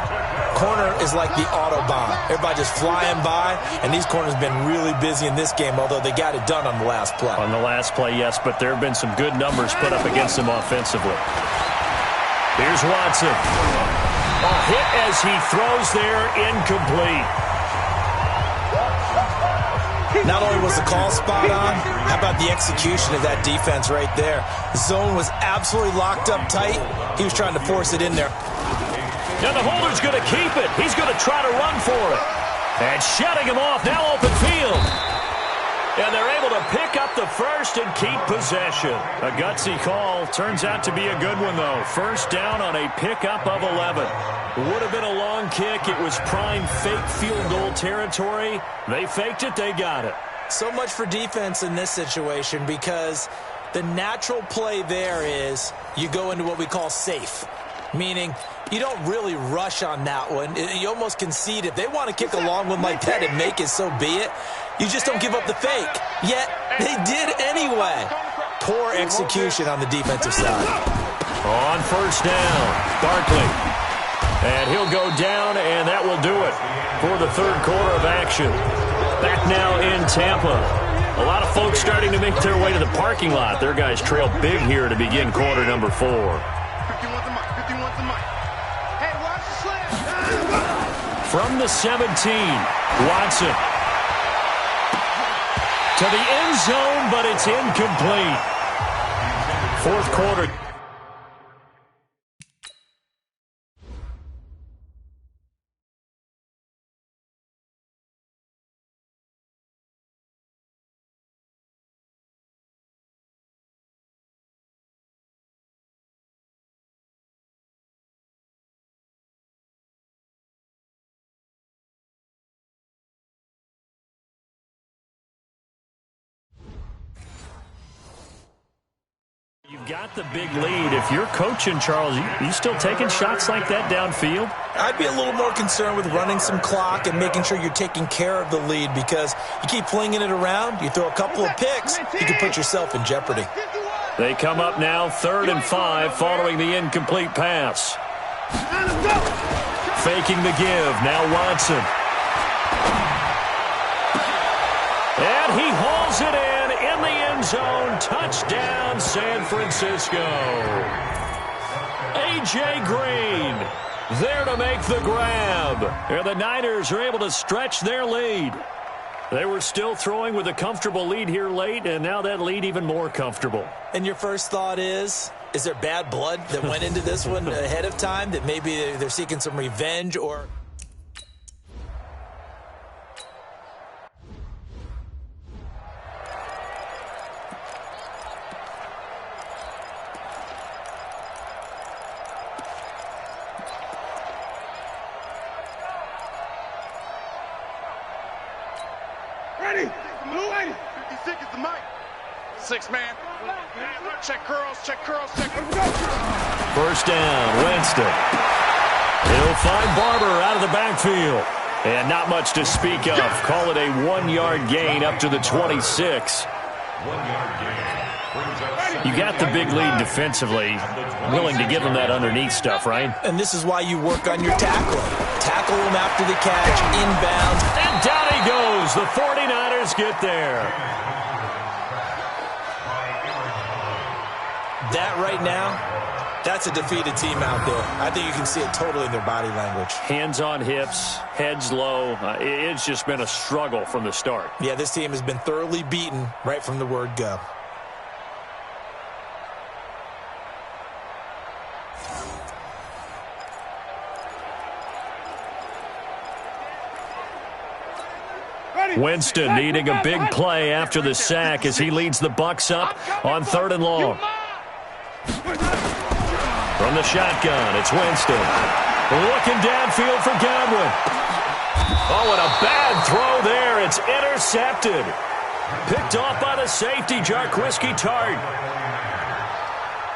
Corner is like the Autobahn. Everybody just flying by, and these corners have been really busy in this game, although they got it done on the last play. On the last play, yes, but there have been some good numbers put up against them offensively. Here's Watson. A hit as he throws there, incomplete. Not only was the call spot on, how about the execution of that defense right there? The zone was absolutely locked up tight. He was trying to force it in there. Now the holder's going to keep it. He's going to try to run for it. And shutting him off, now open field. And they're able to pick up the 1st and keep possession. A gutsy call. Turns out to be a good one, though. 1st down on a pickup of 11. Would have been a long kick. It was prime fake field goal territory. They faked it. They got it. So much for defense in this situation because the natural play there is you go into what we call safe, meaning you don't really rush on that one. You almost concede. If they want to kick a long one like that and make it, so be it. You just don't give up the fake. Yet, they did anyway. Poor execution on the defensive side. On 1st down, Barkley. And he'll go down, and that will do it for the 3rd quarter of action. Back now in Tampa. A lot of folks starting to make their way to the parking lot. Their guys trail big here to begin quarter number 4. From the 17, Watson. To the end zone, but it's incomplete. 4th quarter. You've got the big lead. If you're coaching, Charles, you still taking shots like that downfield? I'd be a little more concerned with running some clock and making sure you're taking care of the lead because you keep flinging it around, you throw a couple of picks, you can put yourself in jeopardy. They come up now 3rd and 5 following the incomplete pass. Faking the give. Now Watson. And he hauls it in the end zone. Touchdown, San Francisco. A.J. Green there to make the grab. And the Niners are able to stretch their lead. They were still throwing with a comfortable lead here late, and now that lead even more comfortable. And your first thought is, Is there bad blood that went into this one ahead of time, that maybe they're seeking some revenge or... Ready? Blue 80. 56 is the mic. 6-man. Check curls, check curls, check. First down, Winston. He'll find Barber out of the backfield. And not much to speak of. Call it a 1-yard gain up to the 26. 1-yard gain. You got the big lead defensively. Willing to give them that underneath stuff, right? And this is why you work on your tackling. Tackle him after the catch, inbound. And down he goes. The 49ers get there. That right now, that's a defeated team out there. I think you can see it totally in their body language. Hands on hips, heads low. It's just been a struggle from the start. Yeah, this team has been thoroughly beaten right from the word go. Winston needing a big play after the sack as he leads the Bucs up on 3rd and long. From the shotgun, it's Winston. Looking downfield for Godwin. Oh, and a bad throw there. It's intercepted. Picked off by the safety, Jarquiski Tart.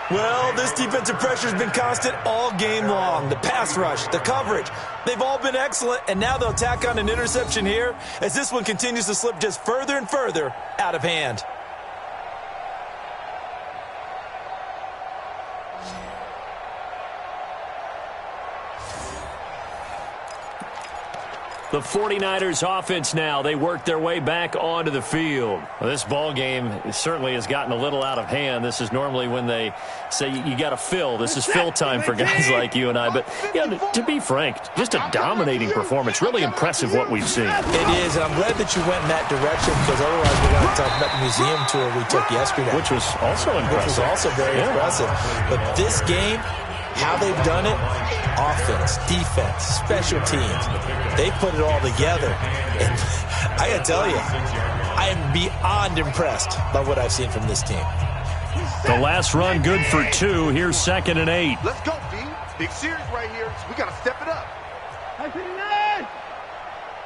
Well, this defensive pressure has been constant all game long. The pass rush, the coverage, they've all been excellent, and now they'll tack on an interception here as this one continues to slip just further and further out of hand. The 49ers offense now, they work their way back onto the field. Well, this ball game certainly has gotten a little out of hand. This is normally when they say you got to fill. This is fill time for guys like you and I. But, yeah, to be frank, just a dominating performance. Really impressive what we've seen. It is, and I'm glad that you went in that direction because otherwise we're going to talk about the museum tour we took yesterday. Which was also impressive. Which was also very impressive. But this game, how they've done it, offense, defense, special teams, they put it all together. And I got to tell you, I am beyond impressed by what I've seen from this team. The last run good for 2. Here's 2nd and 8. Let's go, D. Big series right here. We got to step it up. 59.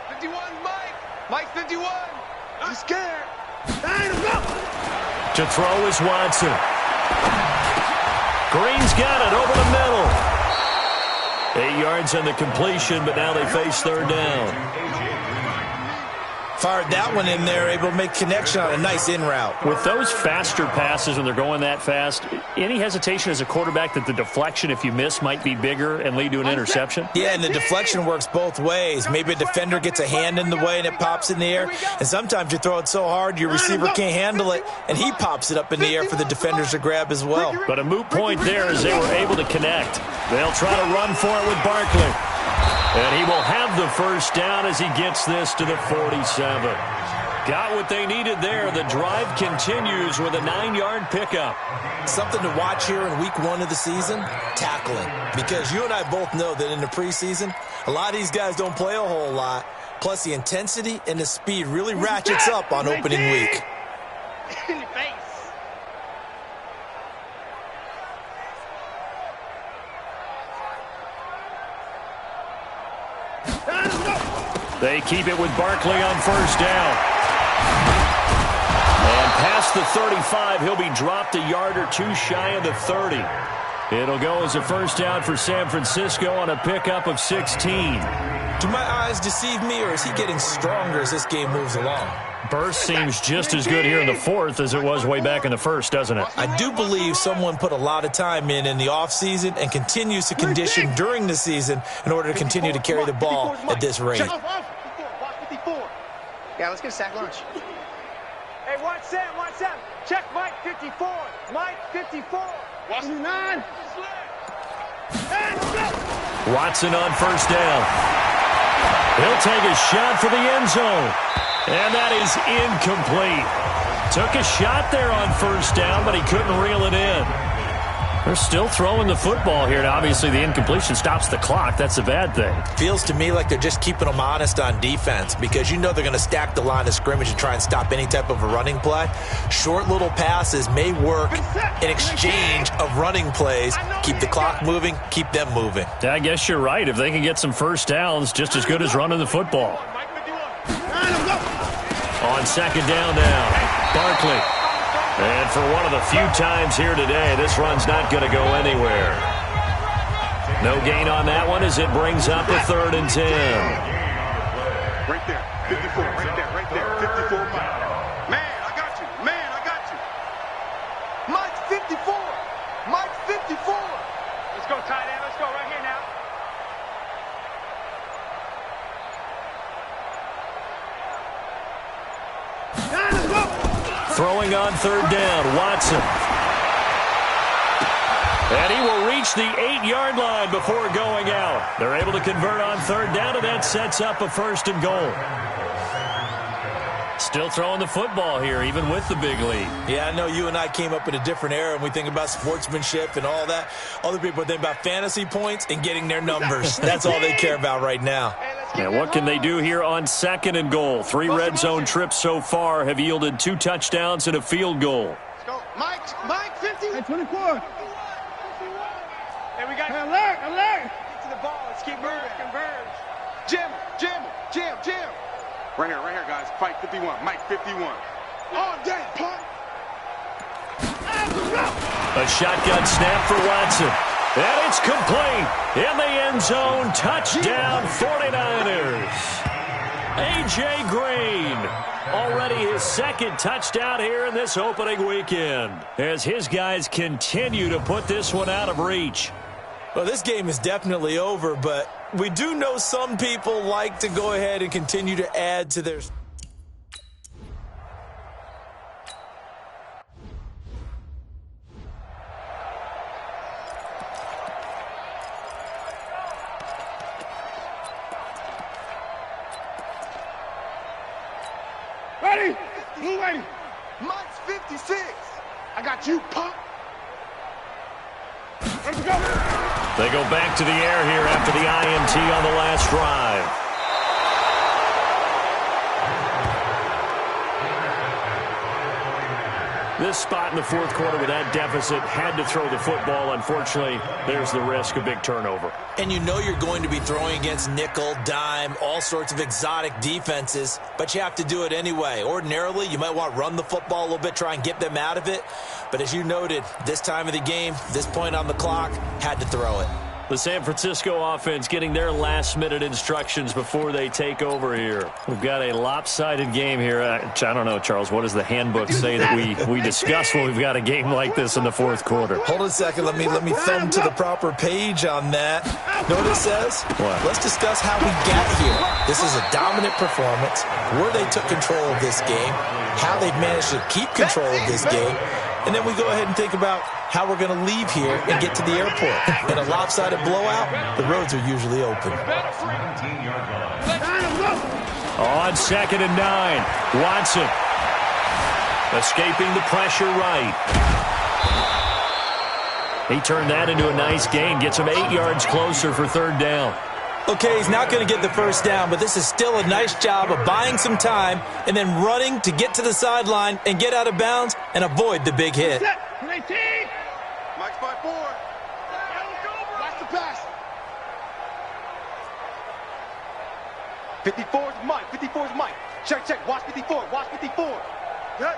51, Mike. Mike 51. I'm scared. Let's go. To throw is Watson. Green's got it over the middle. 8 yards on the completion, but now they face 3rd down. Fired that one in there, able to make connection on a nice in route. With those faster passes when they're going that fast, any hesitation as a quarterback that the deflection, if you miss, might be bigger and lead to an interception? Yeah, and the deflection works both ways. Maybe a defender gets a hand in the way and it pops in the air, and sometimes you throw it so hard your receiver can't handle it, and he pops it up in the air for the defenders to grab as well. But a moot point there as they were able to connect. They'll try to run for it with Barkley. And he will have the first down as he gets this to the 47. Got what they needed there. The drive continues with a 9-yard pickup. Something to watch here in week 1 of the season, tackling. Because you and I both know that in the preseason, a lot of these guys don't play a whole lot. Plus the intensity and the speed really ratchets up on opening week. They keep it with Barkley on first down. And past the 35, he'll be dropped a yard or 2 shy of the 30. It'll go as a first down for San Francisco on a pickup of 16. Do my eyes deceive me, or is he getting stronger as this game moves along? Burst seems just as good here in the 4th as it was way back in the 1st, doesn't it? I do believe someone put a lot of time in the offseason and continues to condition during the season in order to continue to carry the ball at this rate. Yeah, let's get a sack lunch. Hey, watch Sam. Check Mike 54. Mike 54. Watson 9. Watson on first down. He'll take a shot for the end zone. And that is incomplete. Took a shot there on first down, but he couldn't reel it in. They're still throwing the football here, and obviously the incompletion stops the clock. That's a bad thing. Feels to me like they're just keeping them honest on defense because you know they're going to stack the line of scrimmage and try and stop any type of a running play. Short little passes may work in exchange of running plays. Keep the clock moving, keep them moving. Yeah, I guess you're right. If they can get some first downs, just as good as running the football. On second down now, Barkley. And for one of the few times here today, this run's not going to go anywhere. No gain on that one as it brings up a 3rd and 10. Right there, 54, right there, 54. Man, I got you. Man, I got you. Mike's 54. Mike's 54. Let's go, tight end. Let's go right here now. Throwing on 3rd down, Watson. And he will reach the 8-yard line before going out. They're able to convert on 3rd down, and that sets up a 1st and goal. Still throwing the football here, even with the big lead. Yeah, I know you and I came up in a different era, and we think about sportsmanship and all that. Other people think about fantasy points and getting their numbers. That's all they care about right now. And what can they do here on 2nd and goal? 3 red zone trips so far have yielded 2 touchdowns and a field goal. Let's go. Mike, 50. Hey, 24. Hey, we got alert. Get to the ball. Let's keep moving. Converge. Jim. Right here, guys. Fight 51. Mike 51. All day, punt. A shotgun snap for Watson. And it's complete. In the end zone, touchdown 49ers. A.J. Green, already his 2nd touchdown here in this opening weekend, as his guys continue to put this one out of reach. Well, this game is definitely over, but we do know some people like to go ahead and continue to add to their... Ready? Who ready? Mike's 56. I got you, punk. Let's go. They go back to the air here after the INT on the last drive. This spot in the 4th quarter with that deficit, had to throw the football. Unfortunately, there's the risk of big turnover. And you know you're going to be throwing against nickel, dime, all sorts of exotic defenses, but you have to do it anyway. Ordinarily, you might want to run the football a little bit, try and get them out of it. But as you noted, this time of the game, this point on the clock, had to throw it. The San Francisco offense getting their last-minute instructions before they take over here. We've got a lopsided game here. I don't know, Charles, what does the handbook say that we discuss when we've got a game like this in the 4th quarter? Hold a second. Let me thumb to the proper page on that. Know what it says? What? Let's discuss how we got here. This is a dominant performance, where they took control of this game, how they've managed to keep control of this game, and then we go ahead and think about how we're going to leave here and get to the airport. In a lopsided blowout, the roads are usually open. On 2nd and 9, Watson escaping the pressure right. He turned that into a nice gain, gets him 8 yards closer for 3rd down. Okay, he's not going to get the first down, but this is still a nice job of buying some time and then running to get to the sideline and get out of bounds and avoid the big hit. Mike's 5-4. Watch the pass. 54 is Mike. 54 is Mike. Check. Watch 54. Watch 54. Good.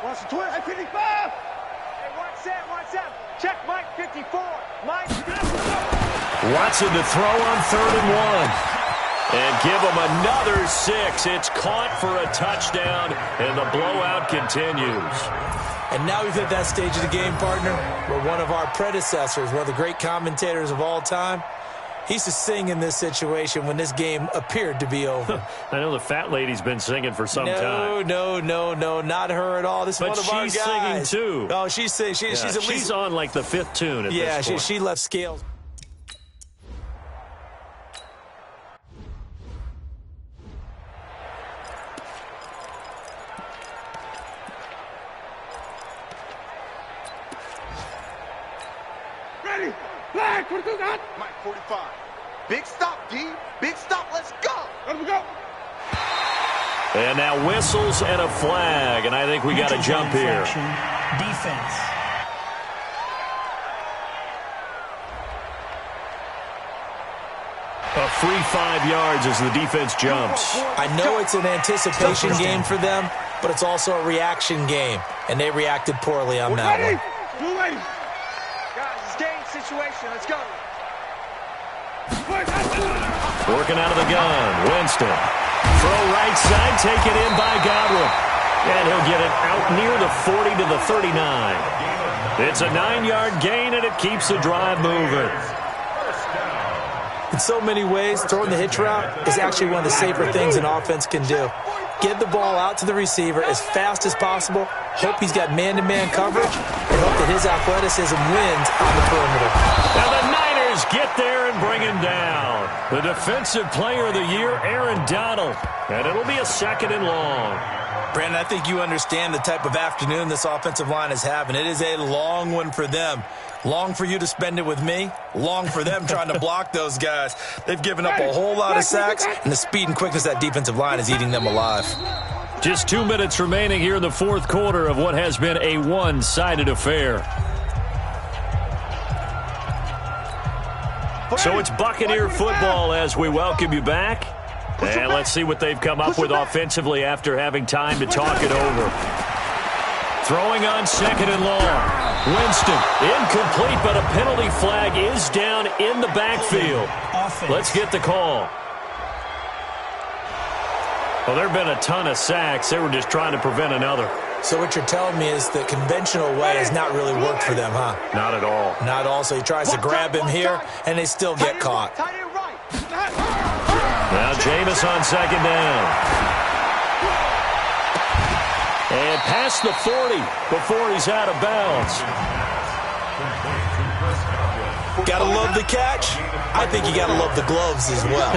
Watch the twist. 55. Hey, 1-7. Check Mike 54. Mike. Watson to throw on 3rd and 1. And give him another 6. It's caught for a touchdown, and the blowout continues. And now we've hit that stage of the game, partner, where one of our predecessors, one of the great commentators of all time, he used to sing in this situation when this game appeared to be over. I know the fat lady's been singing for some time. No, not her at all. This is one of our guys. But she's singing too. Oh, she's singing. She's at least... She's on like the 5th tune at this point. She left scales. Ready? Flag, 42 got. Mike, 45. Big stop, D. Big stop. Let's go. Let go. And now whistles and a flag, and I think we got a jump here. Defense. A free 5 yards as the defense jumps. I know it's an anticipation game for them, but it's also a reaction game, and they reacted poorly on that one. Guys, it's game situation. Let's go. Working out of the gun, Winston. Throw right side, taken in by Godwin. And he'll get it out near the 40 to the 39. It's a 9-yard gain, and it keeps the drive moving. In so many ways, throwing the hitch route is actually one of the safer things an offense can do. Get the ball out to the receiver as fast as possible, hope he's got man-to-man coverage, and hope that his athleticism wins on the perimeter. Now the Niners get there and bring him down. The Defensive Player of the Year, Aaron Donald. And it'll be a 2nd and long. Brandon, I think you understand the type of afternoon this offensive line is having. It is a long one for them. Long for you to spend it with me. Long for them trying to block those guys. They've given up a whole lot of sacks, and the speed and quickness of that defensive line is eating them alive. Just 2 minutes remaining here in the 4th quarter of what has been a one-sided affair. So it's Buccaneer football as we welcome you back. And let's see what they've come up with offensively after having time to talk it over. Throwing on 2nd and long. Winston, incomplete, but a penalty flag is down in the backfield. Let's get the call. Well, there have been a ton of sacks. They were just trying to prevent another. So what you're telling me is the conventional way has not really worked for them, huh? Not at all. Not at all. So he tries to grab him here, and they still get caught. Now Jameis on 2nd down. And past the 40 before he's out of bounds. Gotta love the catch. I think you gotta love the gloves as well.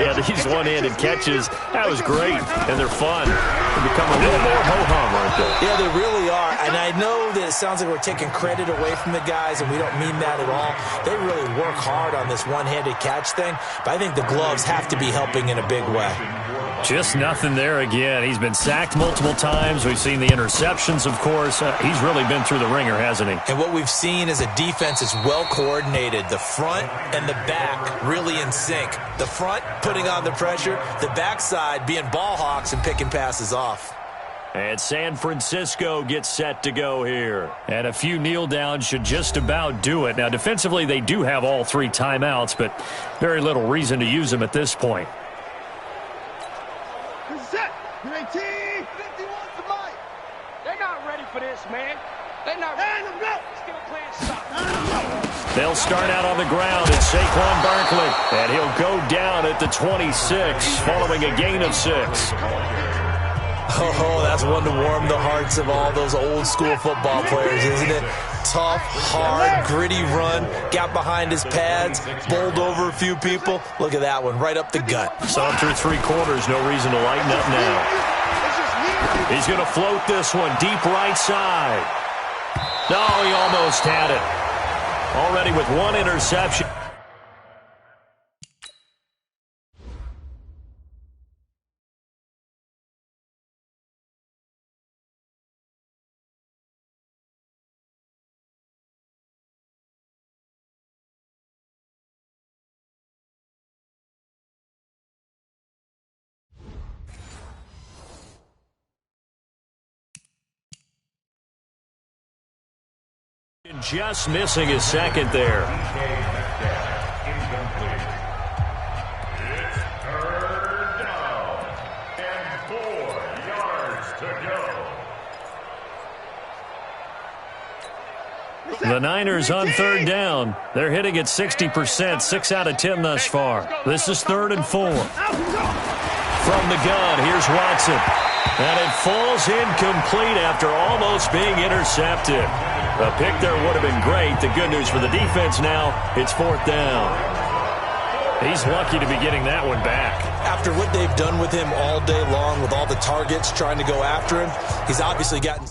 Yeah, these one-handed catches, that was great, and they're fun. They become a little more ho-hum, aren't they? Yeah, they really are, and I know that it sounds like we're taking credit away from the guys, and we don't mean that at all. They really work hard on this one-handed catch thing, but I think the gloves have to be helping in a big way. Just nothing there again. He's been sacked multiple times. We've seen the interceptions, of course. He's really been through the ringer, hasn't he? And what we've seen is a defense that's well coordinated. The front and the back really in sync. The front putting on the pressure, the backside being ball hawks and picking passes off. And San Francisco gets set to go here. And a few kneel downs should just about do it. Now, defensively, they do have all 3 timeouts, but very little reason to use them at this point. They're not ready for this, man. They're not ready. Let's get a plan stop. They'll start out on the ground. It's Saquon Barkley. And he'll go down at the 26 following a gain of 6. Oh, that's one to warm the hearts of all those old school football players, isn't it? Tough, hard, gritty run. Got behind his pads, bowled over a few people. Look at that one, right up the gut. So through 3 quarters, no reason to lighten up now. He's going to float this one deep right side. No, he almost had it. Already with 1 interception. Just missing his 2nd there. It's 3rd down and 4 yards to go. The Niners on 3rd down. They're hitting at 60%, 6 out of 10 thus far. This is 3rd and 4. From the gun, here's Watson. And it falls incomplete after almost being intercepted. A pick there would have been great. The good news for the defense now, it's 4th down. He's lucky to be getting that one back. After what they've done with him all day long, with all the targets trying to go after him, he's obviously gotten...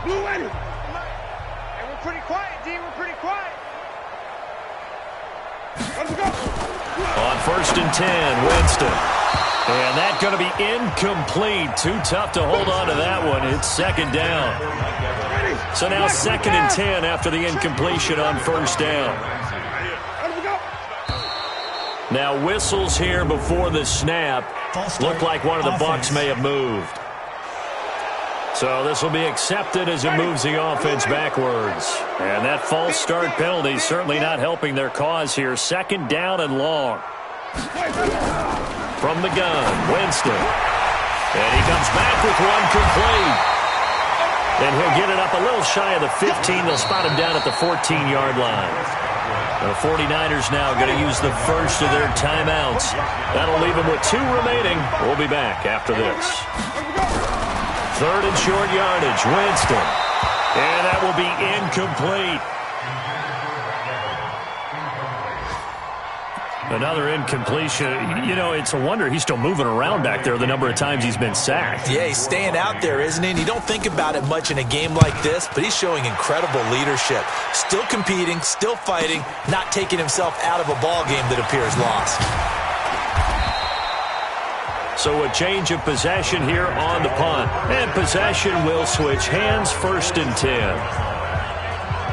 Hey, we're pretty quiet, D. We're pretty quiet. Let's go. On 1st and 10, Winston. And that's going to be incomplete. Too tough to hold on to that one. It's 2nd down. So now 2nd and 10 after the incompletion on 1st down. Now whistles here before the snap. Looked like one of the Bucs may have moved. So this will be accepted as it moves the offense backwards. And that false start penalty certainly not helping their cause here. 2nd down and long. From the gun, Winston. And he comes back with one complete. And he'll get it up a little shy of the 15. They'll spot him down at the 14-yard line. The 49ers now going to use the first of their timeouts. That'll leave them with 2 remaining. We'll be back after this. 3rd and short yardage, Winston. And that will be incomplete. Another incompletion. You know, it's a wonder he's still moving around back there the number of times he's been sacked. Yeah, he's staying out there, isn't he? And you don't think about it much in a game like this, but he's showing incredible leadership. Still competing, still fighting, not taking himself out of a ball game that appears lost. So a change of possession here on the punt. And possession will switch hands, 1st and 10.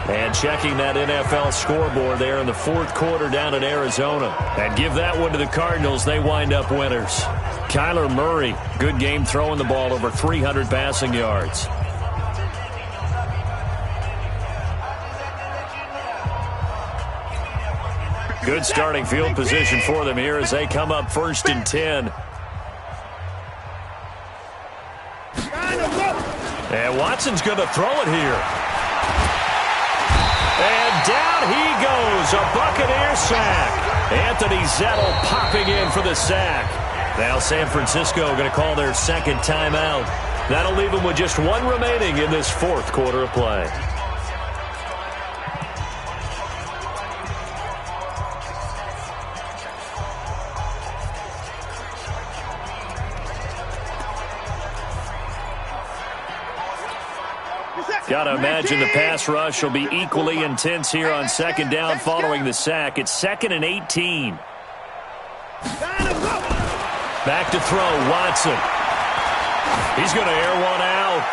And checking that NFL scoreboard there in the 4th quarter down in Arizona. And give that one to the Cardinals. They wind up winners. Kyler Murray, good game throwing the ball, over 300 passing yards. Good starting field position for them here as they come up 1st and 10. And Watson's going to throw it here. And down he goes, a Buccaneer sack. Anthony Zettel popping in for the sack. Now San Francisco going to call their 2nd timeout. That'll leave them with just 1 remaining in this 4th quarter of play. Got to imagine the pass rush will be equally intense here on 2nd down following the sack. It's 2nd and 18. Back to throw, Watson. He's going to air one out.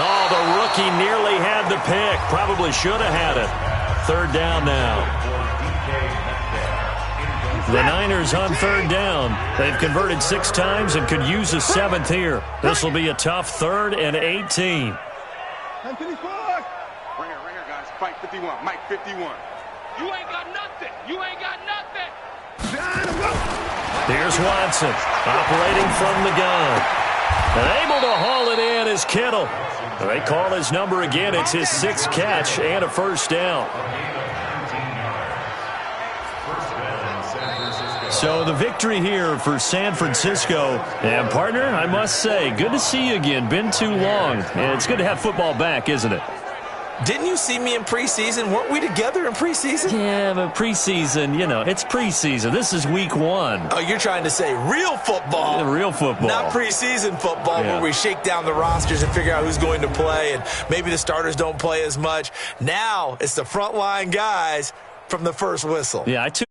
Oh, the rookie nearly had the pick. Probably should have had it. 3rd down now. The Niners on 3rd down. They've converted 6 times and could use a 7th here. This will be a tough 3rd and 18. Right here, guys. Fight 51. Mike 51. You ain't got nothing. You ain't got nothing. Here's Watson operating from the gun. And able to haul it in is Kittle. They call his number again. It's his 6th catch and a 1st down. So the victory here for San Francisco. And, partner, I must say, good to see you again. Been too long. And it's good to have football back, isn't it? Didn't you see me in preseason? Weren't we together in preseason? Yeah, but preseason, you know, it's preseason. This is week 1. Oh, you're trying to say real football. Yeah, real football. Not preseason football where we shake down the rosters and figure out who's going to play, and maybe the starters don't play as much. Now it's the frontline guys from the first whistle. Yeah, I took